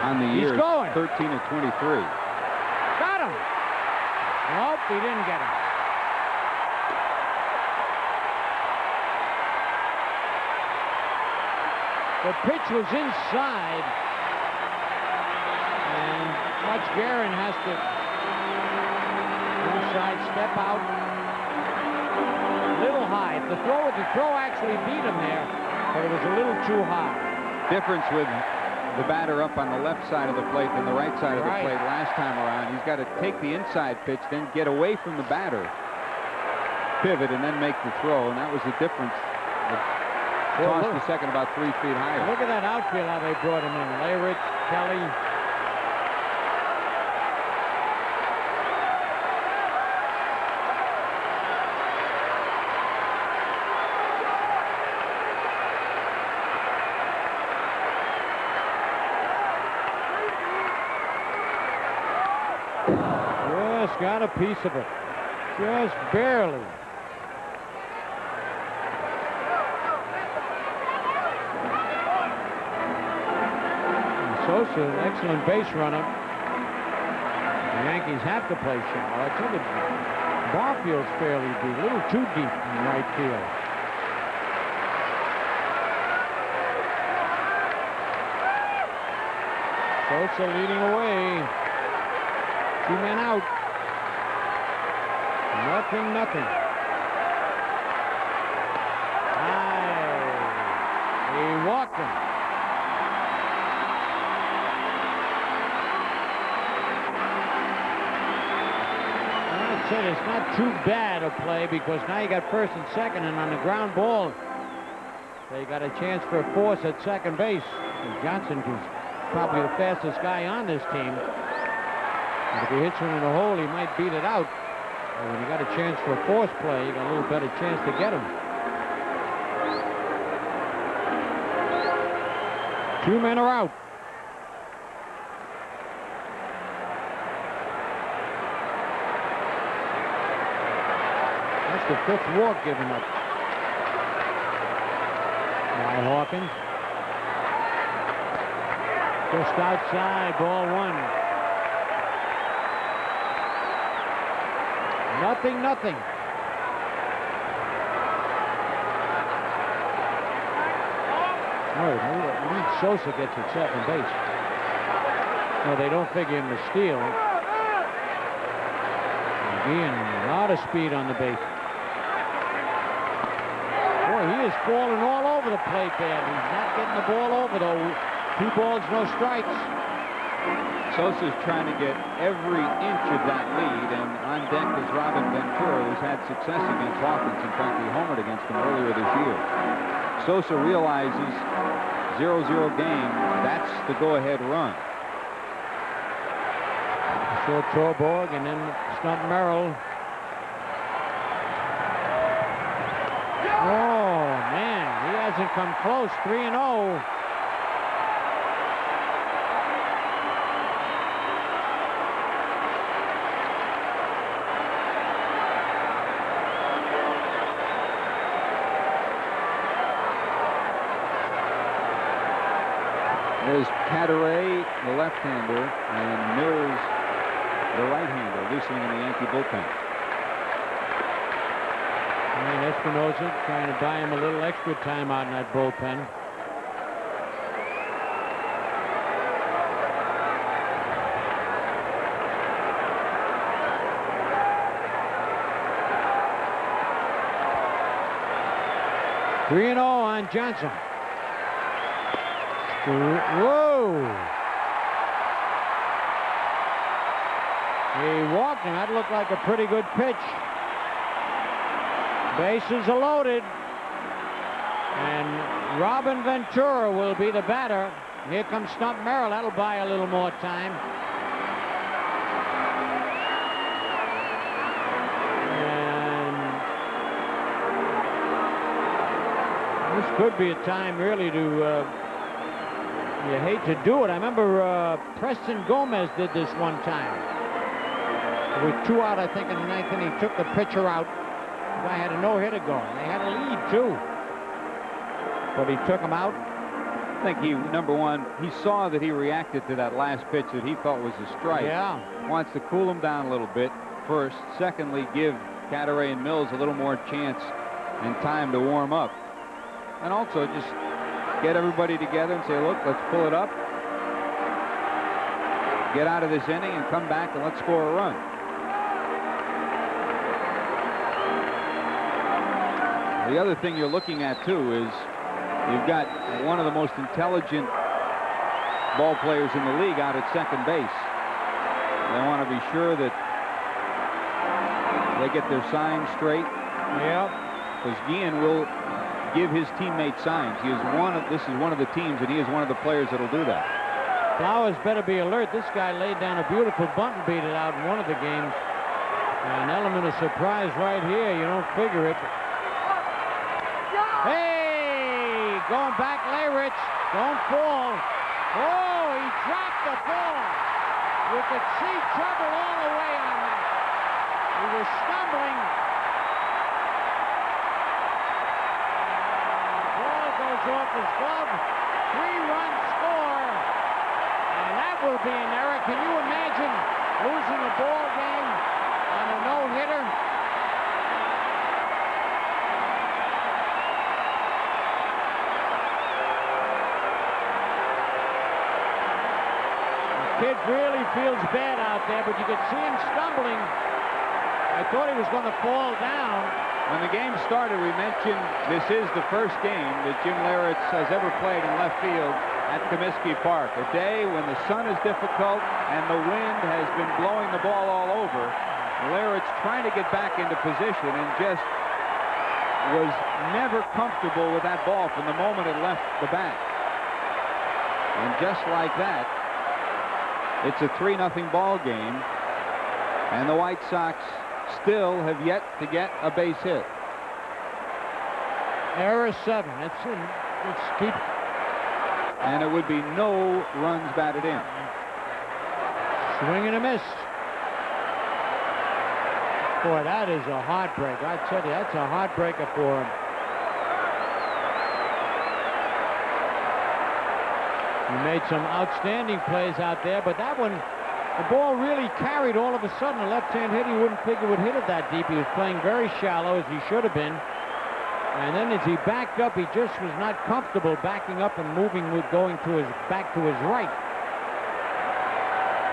Speaker 4: on the year.
Speaker 6: He's going.
Speaker 4: 13 of 23.
Speaker 6: Got him. Nope, he didn't get him. The pitch was inside. And Much Guerin has to inside step out. A little high. The throw actually beat him there, but it was a little too high.
Speaker 4: Difference with the batter up on the left side of the plate than the right side of the plate last time around. He's got to take the inside pitch, then get away from the batter, pivot, and then make the throw, and that was the difference. Tossed the second about 3 feet higher.
Speaker 6: Look at that outfield, how they brought him in. Layrich, Kelly. Just got a piece of it. Just barely. Sosa, an excellent base runner. The Yankees have to play shallow. I think the Barfield's fairly deep, a little too deep in right field. Sosa leading away. 2 men out. Nothing. He walked him. It's not too bad a play because now you got first and second, and on the ground ball they got a chance for a force at second base. And Johnson is probably the fastest guy on this team. And if he hits one in the hole, he might beat it out. And when you got a chance for a force play, you got a little better chance to get him. 2 men are out. The 5th walk given up by Hawkins. Just outside, ball 1. Nothing. Oh, Sosa gets at second base. No, they don't figure him to steal. Again, a lot of speed on the base. He is falling all over the plate there. He's not getting the ball over, though. 2 balls, no strikes.
Speaker 4: Sosa's trying to get every inch of that lead, and on deck is Robin Ventura, who's had success against Hawkins. In fact, he homered against him earlier this year. Sosa realizes 0-0 game. That's the go-ahead run.
Speaker 6: Short Torborg, and then Stump Merrill. Oh, man, he hasn't come close. 3-0.
Speaker 4: Cadere, the left-hander, and Mills, the right-hander, loosening in the Yankee bullpen.
Speaker 6: And Espinosa trying to buy him a little extra time out in that bullpen. Three 3-0 on Johnson. Whoa! He walked him. That looked like a pretty good pitch. Bases are loaded. And Robin Ventura will be the batter. Here comes Stump Merrill. That'll buy a little more time. And this could be a time really to, you hate to do it. I remember Preston Gomez did this one time. With 2 out, I think, in the 9th inning, he took the pitcher out. The guy had a no-hitter going. They had a lead, too. But he took him out.
Speaker 4: I think he, number one, he saw that he reacted to that last pitch that he thought was a strike.
Speaker 6: Yeah.
Speaker 4: Wants to cool him down a little bit first. Secondly, give Cadere and Mills a little more chance and time to warm up. And also just get everybody together and say, look, let's pull it up. Get out of this inning and come back and let's score a run. The other thing you're looking at, too, is you've got one of the most intelligent ball players in the league out at second base. They want to be sure that they get their signs straight.
Speaker 6: Yep.
Speaker 4: Because Guillen will give his teammates signs. He is this is one of the teams, and he is one of the players that will do that.
Speaker 6: Flowers better be alert. This guy laid down a beautiful bunt and beat it out in one of the games. An element of surprise right here. You don't figure it. Hey, going back, Layrich. Don't fall. Oh, he dropped the ball. You could see trouble all the way on that. He was stumbling. The ball goes off his glove. 3-run score. And that will be an error. Can you imagine losing a ball game on a no-hitter? Kid really feels bad out there, but you could see him stumbling. I thought he was going to fall down.
Speaker 4: When the game started, we mentioned this is the first game that Jim Leyritz has ever played in left field at Comiskey Park. A day when the sun is difficult and the wind has been blowing the ball all over. Leyritz trying to get back into position and just was never comfortable with that ball from the moment it left the bat. And just like that, it's a 3-0 ball game, and the White Sox still have yet to get a base hit.
Speaker 6: Error 7. Let's keep.
Speaker 4: And it would be no runs batted in.
Speaker 6: Swing and a miss. Boy, that is a heartbreaker. I tell you, that's a heartbreaker for him. He made some outstanding plays out there, but that one, the ball really carried all of a sudden. A left-hand hit, he wouldn't figure would hit it that deep. He was playing very shallow, as he should have been. And then as he backed up, he just was not comfortable backing up and moving with going to his back to his right.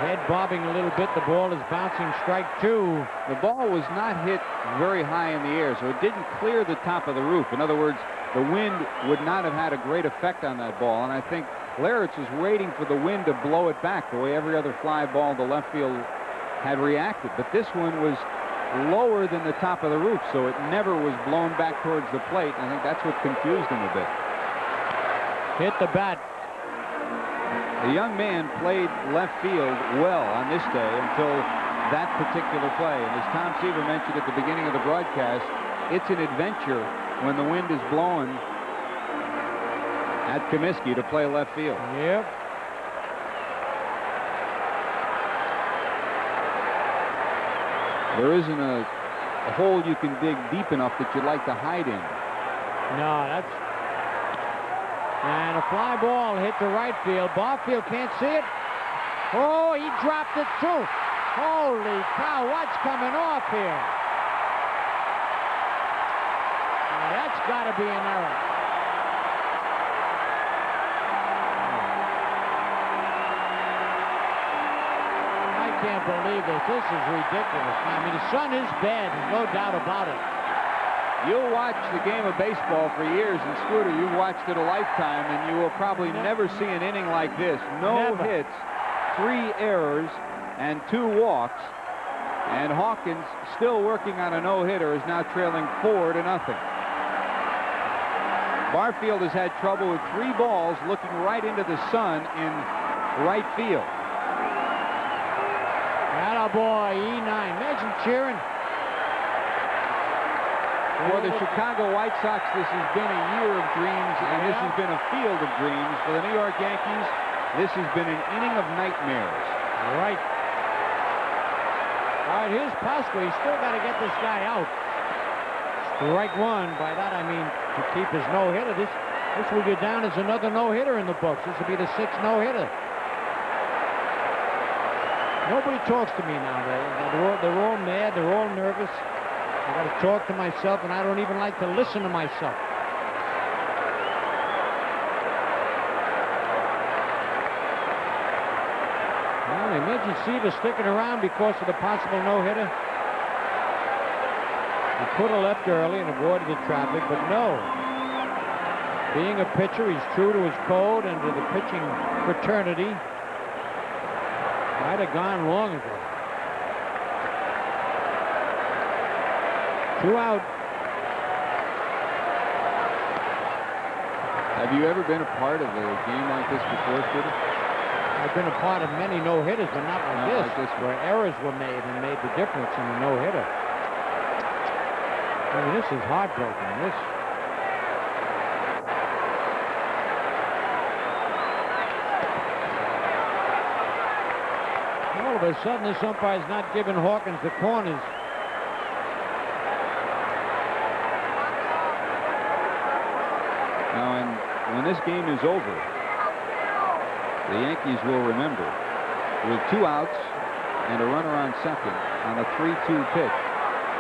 Speaker 6: Head bobbing a little bit. The ball is bouncing. Strike 2.
Speaker 4: The ball was not hit very high in the air, so it didn't clear the top of the roof. In other words, the wind would not have had a great effect on that ball, and I think Leyritz was waiting for the wind to blow it back the way every other fly ball the left field had reacted. But this one was lower than the top of the roof, so it never was blown back towards the plate. I think that's what confused him a bit.
Speaker 6: Hit the bat.
Speaker 4: The young man played left field well on this day until that particular play. And as Tom Seaver mentioned at the beginning of the broadcast, it's an adventure when the wind is blowing at Comiskey to play left field.
Speaker 6: Yep.
Speaker 4: There isn't a hole you can dig deep enough that you'd like to hide in.
Speaker 6: No, that's... And a fly ball hit to right field. Barfield can't see it. Oh, he dropped it too. Holy cow, what's coming off here? Now, that's got to be an error. I can't believe this. This is ridiculous. I mean, the sun is bad, no doubt about it.
Speaker 4: You'll watch the game of baseball for years, and Scooter, you've watched it a lifetime, and you will probably never see an inning like this. No hits, 3 errors, and 2 walks. And Hawkins, still working on a no-hitter, is now trailing 4-0. Barfield has had trouble with 3 balls looking right into the sun in right field.
Speaker 6: Attaboy, E9. Imagine cheering.
Speaker 4: For the Chicago White Sox, this has been a year of dreams, and this has been a field of dreams. For the New York Yankees, this has been an inning of nightmares.
Speaker 6: Right. All right, here's Pasco. He's still got to get this guy out. Strike 1. By that, I mean to keep his no-hitter. This will go down as another no-hitter in the books. This will be the 6th no-hitter. Nobody talks to me now. They're all mad. They're all nervous. I got to talk to myself, and I don't even like to listen to myself. Well, imagine Seaver sticking around because of the possible no-hitter. He could have left early and avoided the traffic, but no. Being a pitcher, he's true to his code and to the pitching fraternity. Might have gone long ago. 2 out.
Speaker 4: Have you ever been a part of a game like this before, Scooter?
Speaker 6: I've been a part of many no-hitters, but not like this, where errors were made and made the difference in the no-hitter. I mean, this is heartbroken. All of a sudden, this umpire's not giving Hawkins the corners.
Speaker 4: Now, and when this game is over, the Yankees will remember, with 2 outs and a runner on second on a 3-2 pitch,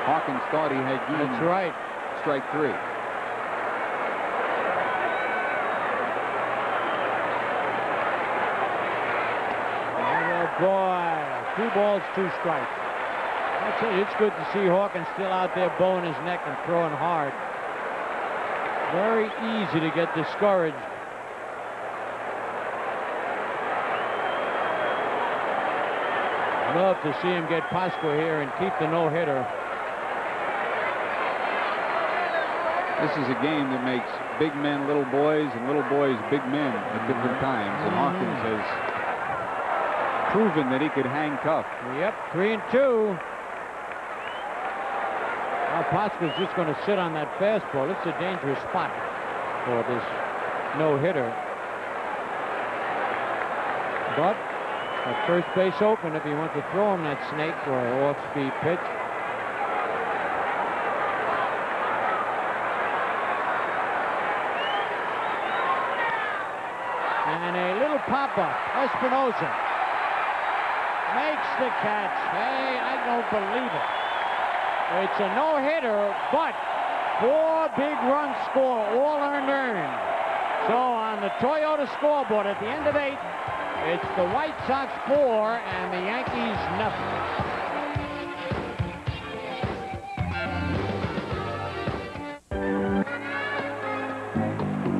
Speaker 4: Hawkins thought he had gained.
Speaker 6: That's right.
Speaker 4: Strike 3.
Speaker 6: Oh, boy. 2 balls, 2 strikes. I tell you, it's good to see Hawkins still out there bowing his neck and throwing hard. Very easy to get discouraged. Love to see him get Pasco here and keep the no-hitter.
Speaker 4: This is a game that makes big men little boys and little boys big men at different times, and Hawkins has proven that he could hang tough.
Speaker 6: Yep, 3-2. Now Pasco's just going to sit on that fastball. It's a dangerous spot for this no-hitter. But at first base open if he wants to throw him that snake for an off-speed pitch. And a little pop-up. Espinosa makes the catch. Hey, I don't believe it. It's a no-hitter, but 4 big runs score, all earned. So on the Toyota scoreboard at the end of 8, it's the White Sox 4 and the Yankees nothing.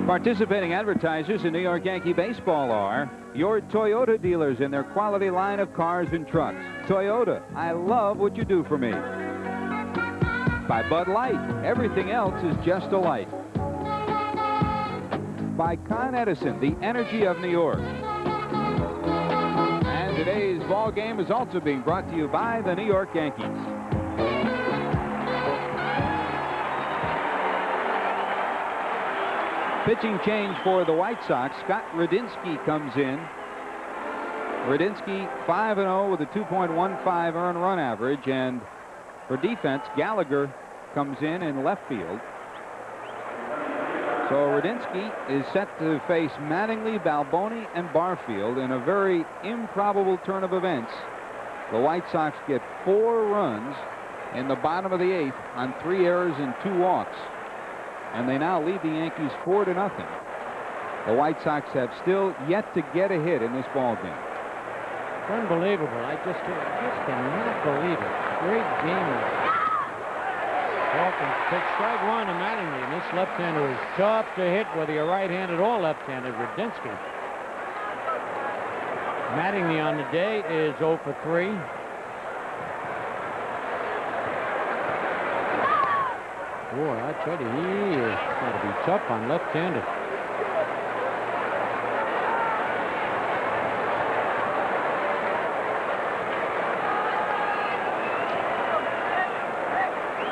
Speaker 4: Participating advertisers in New York Yankee baseball are your Toyota dealers in their quality line of cars and trucks. Toyota, I love what you do for me. By Bud Light, everything else is just a light. By Con Edison, the energy of New York. And today's ball game is also being brought to you by the New York Yankees. Pitching change for the White Sox. Scott Radinsky comes in. Radinsky 5-0 with a 2.15 earned run average, and for defense, Gallagher comes in left field. So Radinsky is set to face Mattingly, Balboni, and Barfield in a very improbable turn of events. The White Sox get 4 runs in the bottom of the 8th on 3 errors and 2 walks. And they now lead the Yankees 4-0. The White Sox have still yet to get a hit in this ball game.
Speaker 6: Unbelievable. I just cannot believe it. Great game. Hawkins pitch strike 1 to Mattingly, and this left-hander is tough to hit, whether you're right-handed or left-handed. Radinsky. Mattingly on the day is 0 for 3. Boy, I tell you, he is going to be tough on left-handed.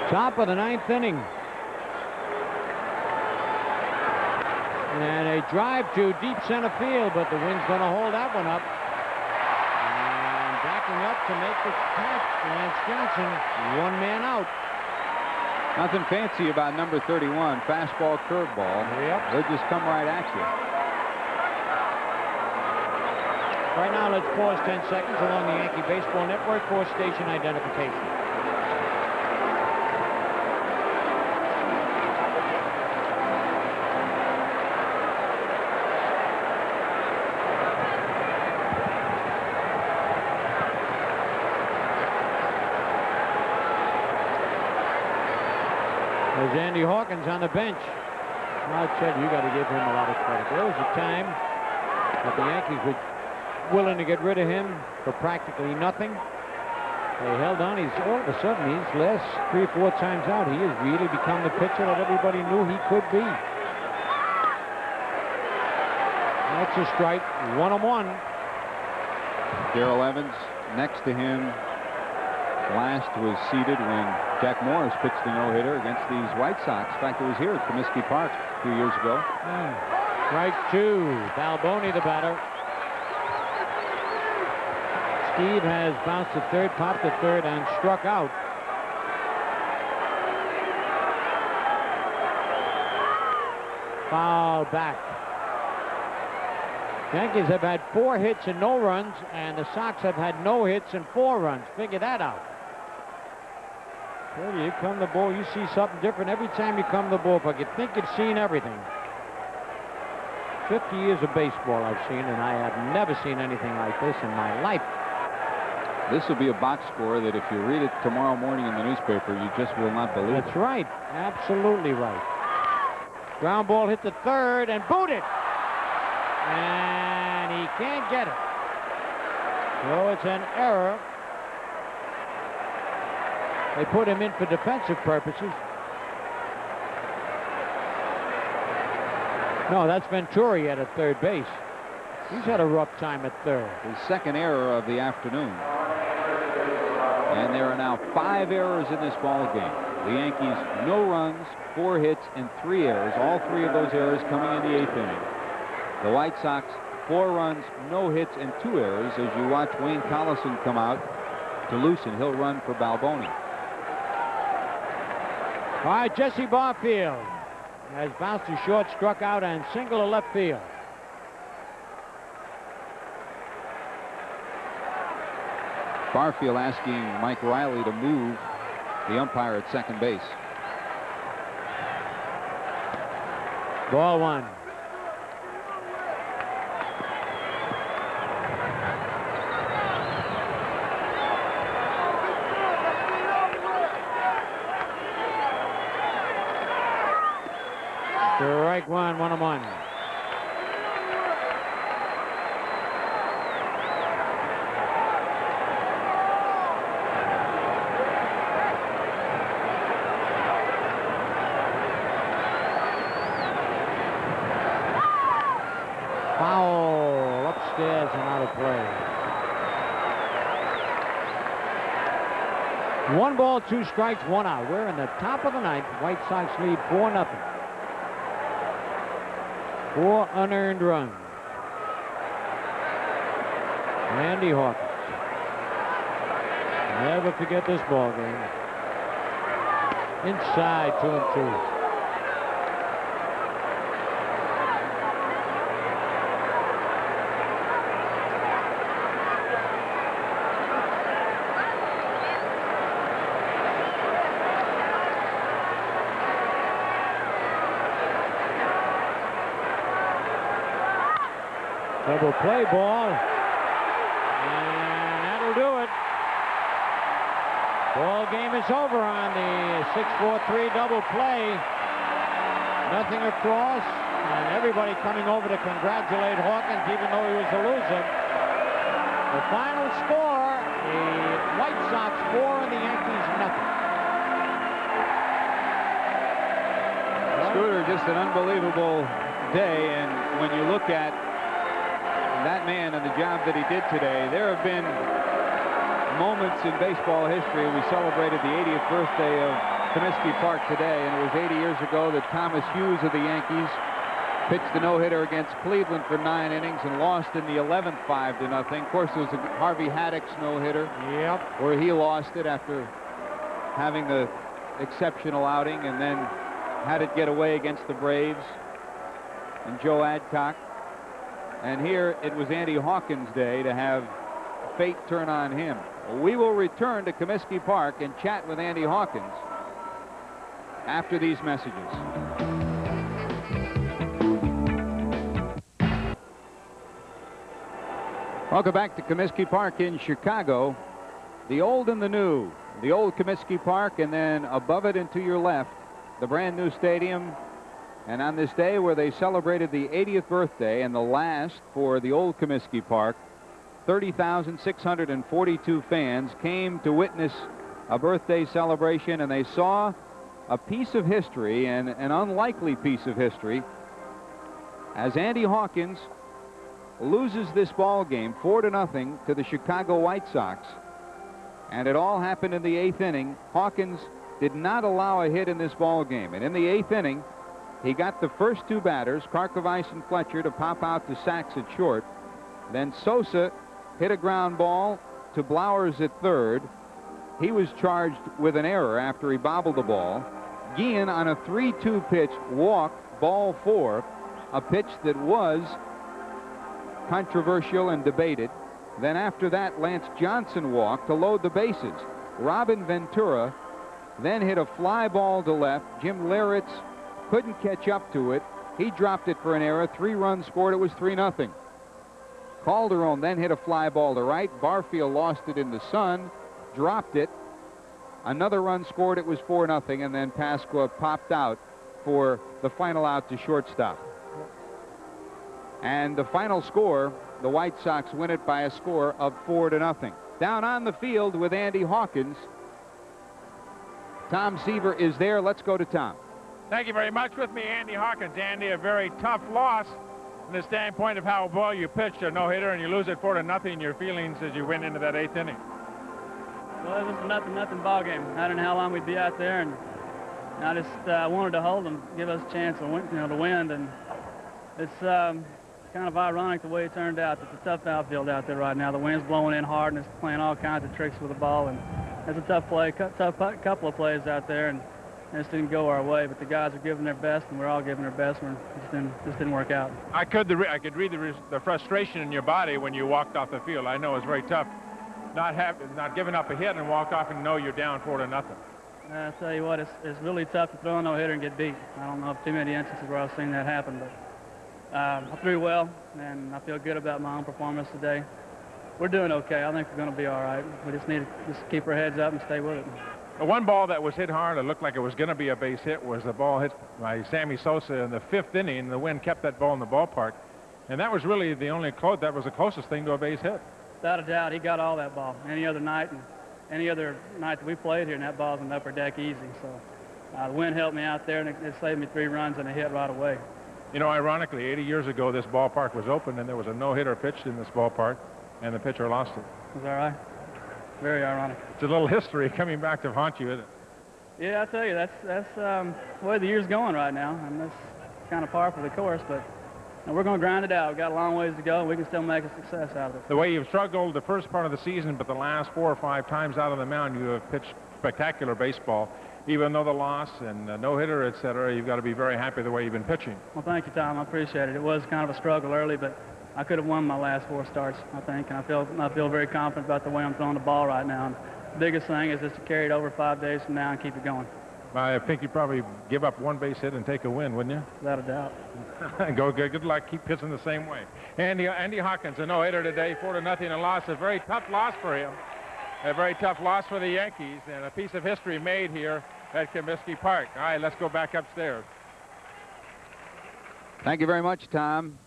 Speaker 6: Top of the 9th inning. And a drive to deep center field, but the wind's going to hold that one up. And backing up to make the catch, Lance Johnson, 1 man out.
Speaker 4: Nothing fancy about number 31, fastball, curveball.
Speaker 6: Yep.
Speaker 4: They'll just come right at you.
Speaker 6: Right now, let's pause 10 seconds along the Yankee Baseball Network for station identification. There's Andy Hawkins on the bench. I'll tell you, got to give him a lot of credit. There was a time that the Yankees were willing to get rid of him for practically nothing. They held on. He's all of a sudden, these last 3 or 4 times out, he has really become the pitcher that everybody knew he could be. That's a strike. 1-1.
Speaker 4: Darrell Evans next to him. Last was seated when Jack Morris pitched the no-hitter against these White Sox. In fact, it was here at Comiskey Park a few years ago.
Speaker 6: Strike 2. Balboni, the batter. Steve has bounced to third, popped to third, and struck out. Foul back. Yankees have had 4 hits and no runs, and the Sox have had no hits and 4 runs. Figure that out. Well, you come to the ball, you see something different every time you come to the ballpark. You think you've seen everything. 50 years of baseball I've seen, and I have never seen anything like this in my life.
Speaker 4: This will be a box score that if you read it tomorrow morning in the newspaper, you just will not believe it.
Speaker 6: That's right. Absolutely right. Ground ball hit the third and booted. And he can't get it. So it's an error. They put him in for defensive purposes. No, that's Venturi at third base. He's had a rough time at third.
Speaker 4: His second error of the afternoon. And there are now 5 errors in this ball game. The Yankees, no runs, 4 hits, and 3 errors. All 3 of those errors coming in the 8th inning. The White Sox, 4 runs, no hits, and 2 errors as you watch Wayne Collison come out to loosen. He'll run for Balboni.
Speaker 6: All right, Jesse Barfield has bounced to short, struck out, and single to left field.
Speaker 4: Barfield asking Mike Riley to move the umpire at second base.
Speaker 6: Ball 1. Strike 1, 1-1. Foul upstairs and out of play. 1 ball, 2 strikes, 1 out. We're in the top of the 9th. White Sox lead 4-0. 4 unearned runs. Andy Hawkins. Never forget this ball game. Inside 2-2. Double play ball. And that'll do it. Ball game is over on the 6-4-3 double play. Nothing across, and everybody coming over to congratulate Hawkins, even though he was a loser. The final score, the White Sox 4 and the Yankees nothing.
Speaker 4: Scooter, just an unbelievable day, and when you look at that man and the job that he did today, there have been moments in baseball history. We celebrated the 80th birthday of Comiskey Park today, and it was 80 years ago that Thomas Hughes of the Yankees pitched a no-hitter against Cleveland for 9 innings and lost in the 11th 5-0. Of course, there was a Harvey Haddock's no-hitter, where he lost it after having the exceptional outing, and then had it get away against the Braves and Joe Adcock. And here it was Andy Hawkins' day to have fate turn on him. We will return to Comiskey Park and chat with Andy Hawkins after these messages. Welcome back to Comiskey Park in Chicago. The old and the new. The old Comiskey Park, and then above it and to your left, the brand new stadium. And on this day where they celebrated the 80th birthday and the last for the old Comiskey Park, 30,642 fans came to witness a birthday celebration, and they saw a piece of history, and an unlikely piece of history, as Andy Hawkins loses this ball game 4-0 to the Chicago White Sox. And it all happened in the 8th inning. Hawkins did not allow a hit in this ball game, and in the 8th inning he got the first 2 batters, Karkovice and Fletcher, to pop out to Sachs at short. Then Sosa hit a ground ball to Blowers at third. He was charged with an error after he bobbled the ball. Guillen on a 3-2 pitch walked ball 4, a pitch that was controversial and debated. Then after that, Lance Johnson walked to load the bases. Robin Ventura then hit a fly ball to left. Jim Leyritz couldn't catch up to it. He dropped it for an error. 3 runs scored. It was 3-0. Calderon then hit a fly ball to right. Barfield lost it in the sun, dropped it. Another run scored. It was 4-0, and then Pasqua popped out for the final out to shortstop. And the final score, the White Sox win it by a score of 4-0. Down on the field with Andy Hawkins, Tom Seaver is there. Let's go to Tom.
Speaker 5: Thank you very much. With me, Andy Hawkins. Andy, a very tough loss from the standpoint of how well you pitched a no-hitter, and you lose it 4-0. Your feelings as you went into that 8th inning?
Speaker 8: Well, it was a nothing ball game. I don't know how long we'd be out there, and I just wanted to hold them, give us a chance to win, to win. And it's kind of ironic the way it turned out. It's a tough outfield out there right now. The wind's blowing in hard, and it's playing all kinds of tricks with the ball. And it's a tough play, couple of plays out there, and it just didn't go our way. But the guys are giving their best, and we're all giving our best. It just didn't work out.
Speaker 5: I could read the frustration in your body when you walked off the field. I know it's very tough not giving up a hit and walk off and know you're down 4-0.
Speaker 8: I tell you what, it's really tough to throw a no-hitter and get beat. I don't know of too many instances where I've seen that happen, but I threw well, and I feel good about my own performance today. We're doing okay. I think we're going to be all right. We just need to keep our heads up and stay with it.
Speaker 5: The one ball that was hit hard, it looked like it was going to be a base hit, was the ball hit by Sammy Sosa in the 5th inning. The wind kept that ball in the ballpark, and that was really the only that was the closest thing to a base hit.
Speaker 8: Without a doubt, he got all that ball. Any other night, and any other night that we played here, and that ball's in the upper deck easy. So the wind helped me out there, and it saved me 3 runs and a hit right away.
Speaker 5: You know, ironically, 80 years ago, this ballpark was open, and there was a no-hitter pitched in this ballpark, and the pitcher lost it.
Speaker 8: Was that right? Very ironic.
Speaker 5: It's a little history coming back to haunt you, isn't it?
Speaker 8: Yeah, I tell you, that's the way the year's going right now, and that's kind of par for the course, but we're going to grind it out. We've got a long ways to go, and we can still make a success out of it.
Speaker 5: The way you've struggled the first part of the season, but the last 4 or 5 times out on the mound, you have pitched spectacular baseball. Even though the loss and no-hitter, etc., you've got to be very happy the way you've been pitching.
Speaker 8: Well, thank you, Tom. I appreciate it. It was kind of a struggle early, but I could have won my last 4 starts, I think, and I feel very confident about the way I'm throwing the ball right now. And the biggest thing is just to carry it over 5 days from now and keep it going.
Speaker 5: I think you'd probably give up one base hit and take a win, wouldn't you?
Speaker 8: Without a doubt.
Speaker 5: Good luck. Keep pitching the same way. Andy Hawkins, a no-hitter today, 4-0 and loss. A very tough loss for him. A very tough loss for the Yankees, and a piece of history made here at Comiskey Park. All right, let's go back upstairs.
Speaker 4: Thank you very much, Tom.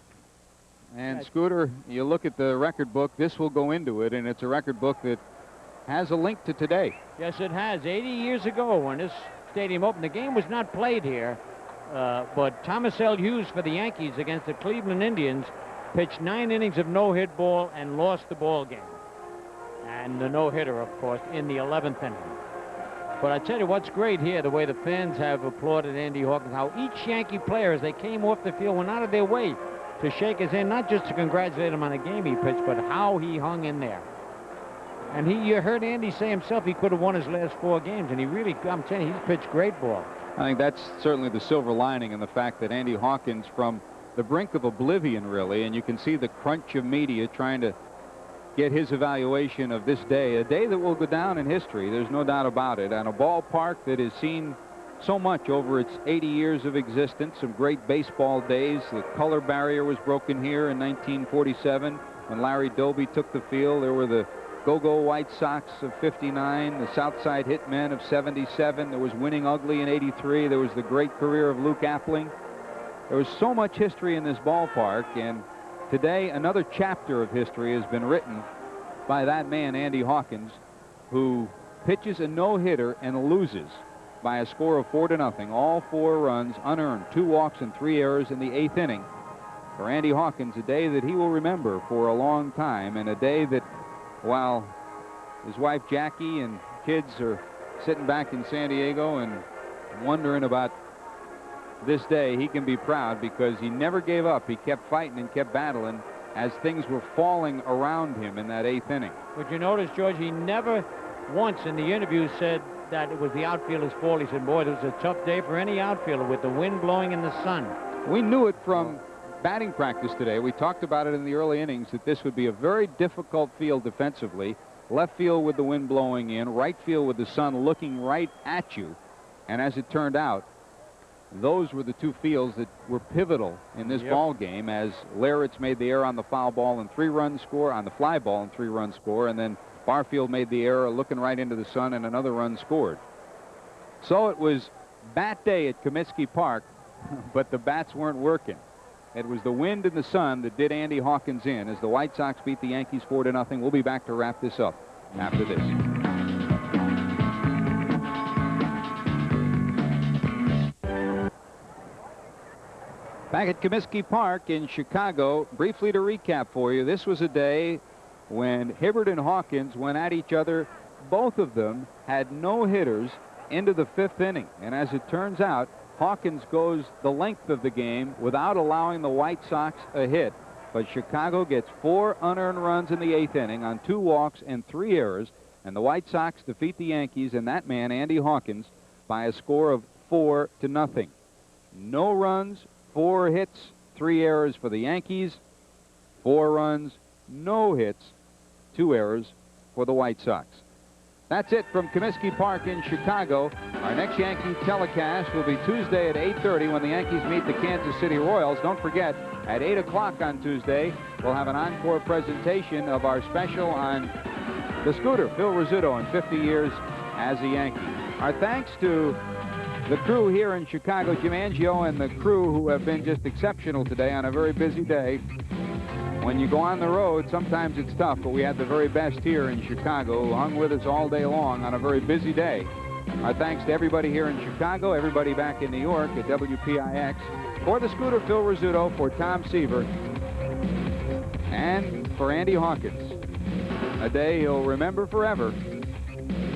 Speaker 4: And Scooter, you look at the record book, this will go into it, and it's a record book that has a link to today.
Speaker 6: Yes, it has. 80 years ago when this stadium opened, the game was not played here, but Thomas L. Hughes for the Yankees against the Cleveland Indians pitched 9 innings of no-hit ball and lost the ball game. And the no-hitter, of course, in the 11th inning. But I tell you what's great here, the way the fans have applauded Andy Hawkins, how each Yankee player, as they came off the field, went out of their way to shake his hand, not just to congratulate him on the game he pitched, but how he hung in there. And you heard Andy say himself he could have won his last 4 games, and he really, I'm telling you, he's pitched great ball.
Speaker 4: I think that's certainly the silver lining in the fact that Andy Hawkins, from the brink of oblivion, really, and you can see the crunch of media trying to get his evaluation of this day, a day that will go down in history, there's no doubt about it, and a ballpark that has seen so much over its 80 years of existence, some great baseball days. The color barrier was broken here in 1947 when Larry Doby took the field. There were the Go-Go White Sox of 59, the Southside Hitmen of 77. There was Winning Ugly in 83. There was the great career of Luke Appling. There was so much history in this ballpark, and today another chapter of history has been written by that man, Andy Hawkins, who pitches a no-hitter and loses by a score of 4-0. All 4 runs unearned, 2 walks and 3 errors in the 8th inning. For Andy Hawkins, a day that he will remember for a long time, and a day that, while his wife Jackie and kids are sitting back in San Diego and wondering about this day, he can be proud because he never gave up. He kept fighting and kept battling as things were falling around him in that 8th inning.
Speaker 6: But you notice, George, he never once in the interview said that it was the outfielder's fault. He said, boy, it was a tough day for any outfielder with the wind blowing in the sun.
Speaker 4: We knew it from batting practice today. We talked about it in the early innings that this would be a very difficult field defensively. Left field with the wind blowing in, right field with the sun looking right at you. And as it turned out, those were the 2 fields that were pivotal in this ball game, as Laritz made the error on the foul ball and 3-run score, on the fly ball and 3-run score, and then Barfield made the error looking right into the sun and another run scored. So it was bat day at Comiskey Park, but the bats weren't working. It was the wind and the sun that did Andy Hawkins in as the White Sox beat the Yankees 4-0. We'll be back to wrap this up after this. Back at Comiskey Park in Chicago, briefly to recap for you, this was a day when Hibbert and Hawkins went at each other. Both of them had no hitters into the 5th inning, and as it turns out, Hawkins goes the length of the game without allowing the White Sox a hit, but Chicago gets 4 unearned runs in the 8th inning on 2 walks and 3 errors, and the White Sox defeat the Yankees and that man, Andy Hawkins, by a score of 4-0. No runs, 4 hits, 3 errors for the Yankees, 4 runs, no hits, 2 errors for the White Sox. That's it from Comiskey Park in Chicago. Our next Yankee telecast will be Tuesday at 8:30 when the Yankees meet the Kansas City Royals. Don't forget, at 8 o'clock on Tuesday, we'll have an encore presentation of our special on the Scooter, Phil Rizzuto, in 50 years as a Yankee. Our thanks to the crew here in Chicago, Jim Angio and the crew who have been just exceptional today on a very busy day. When you go on the road, sometimes it's tough, but we had the very best here in Chicago who hung with us all day long on a very busy day. Our thanks to everybody here in Chicago, everybody back in New York at WPIX. For the Scooter, Phil Rizzuto, for Tom Seaver, and for Andy Hawkins. A day he'll remember forever.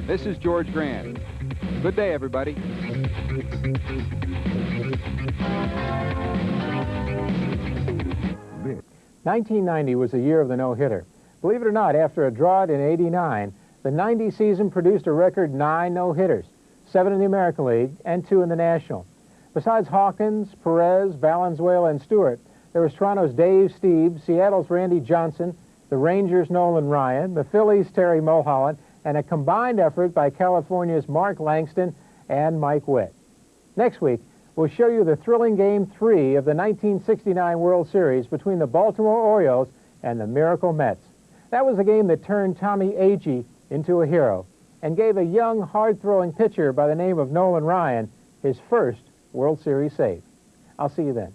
Speaker 4: This is George Grande. Good day, everybody.
Speaker 3: 1990 was the year of the no-hitter. Believe it or not, after a drought in '89, the '90 season produced a record 9 no-hitters, 7 in the American League and 2 in the National. Besides Hawkins, Perez, Valenzuela, and Stewart, there was Toronto's Dave Stieb, Seattle's Randy Johnson, the Rangers' Nolan Ryan, the Phillies' Terry Mulholland, and a combined effort by California's Mark Langston and Mike Witt. Next week, we'll show you the thrilling Game 3 of the 1969 World Series between the Baltimore Orioles and the Miracle Mets. That was a game that turned Tommy Agee into a hero and gave a young, hard-throwing pitcher by the name of Nolan Ryan his first World Series save. I'll see you then.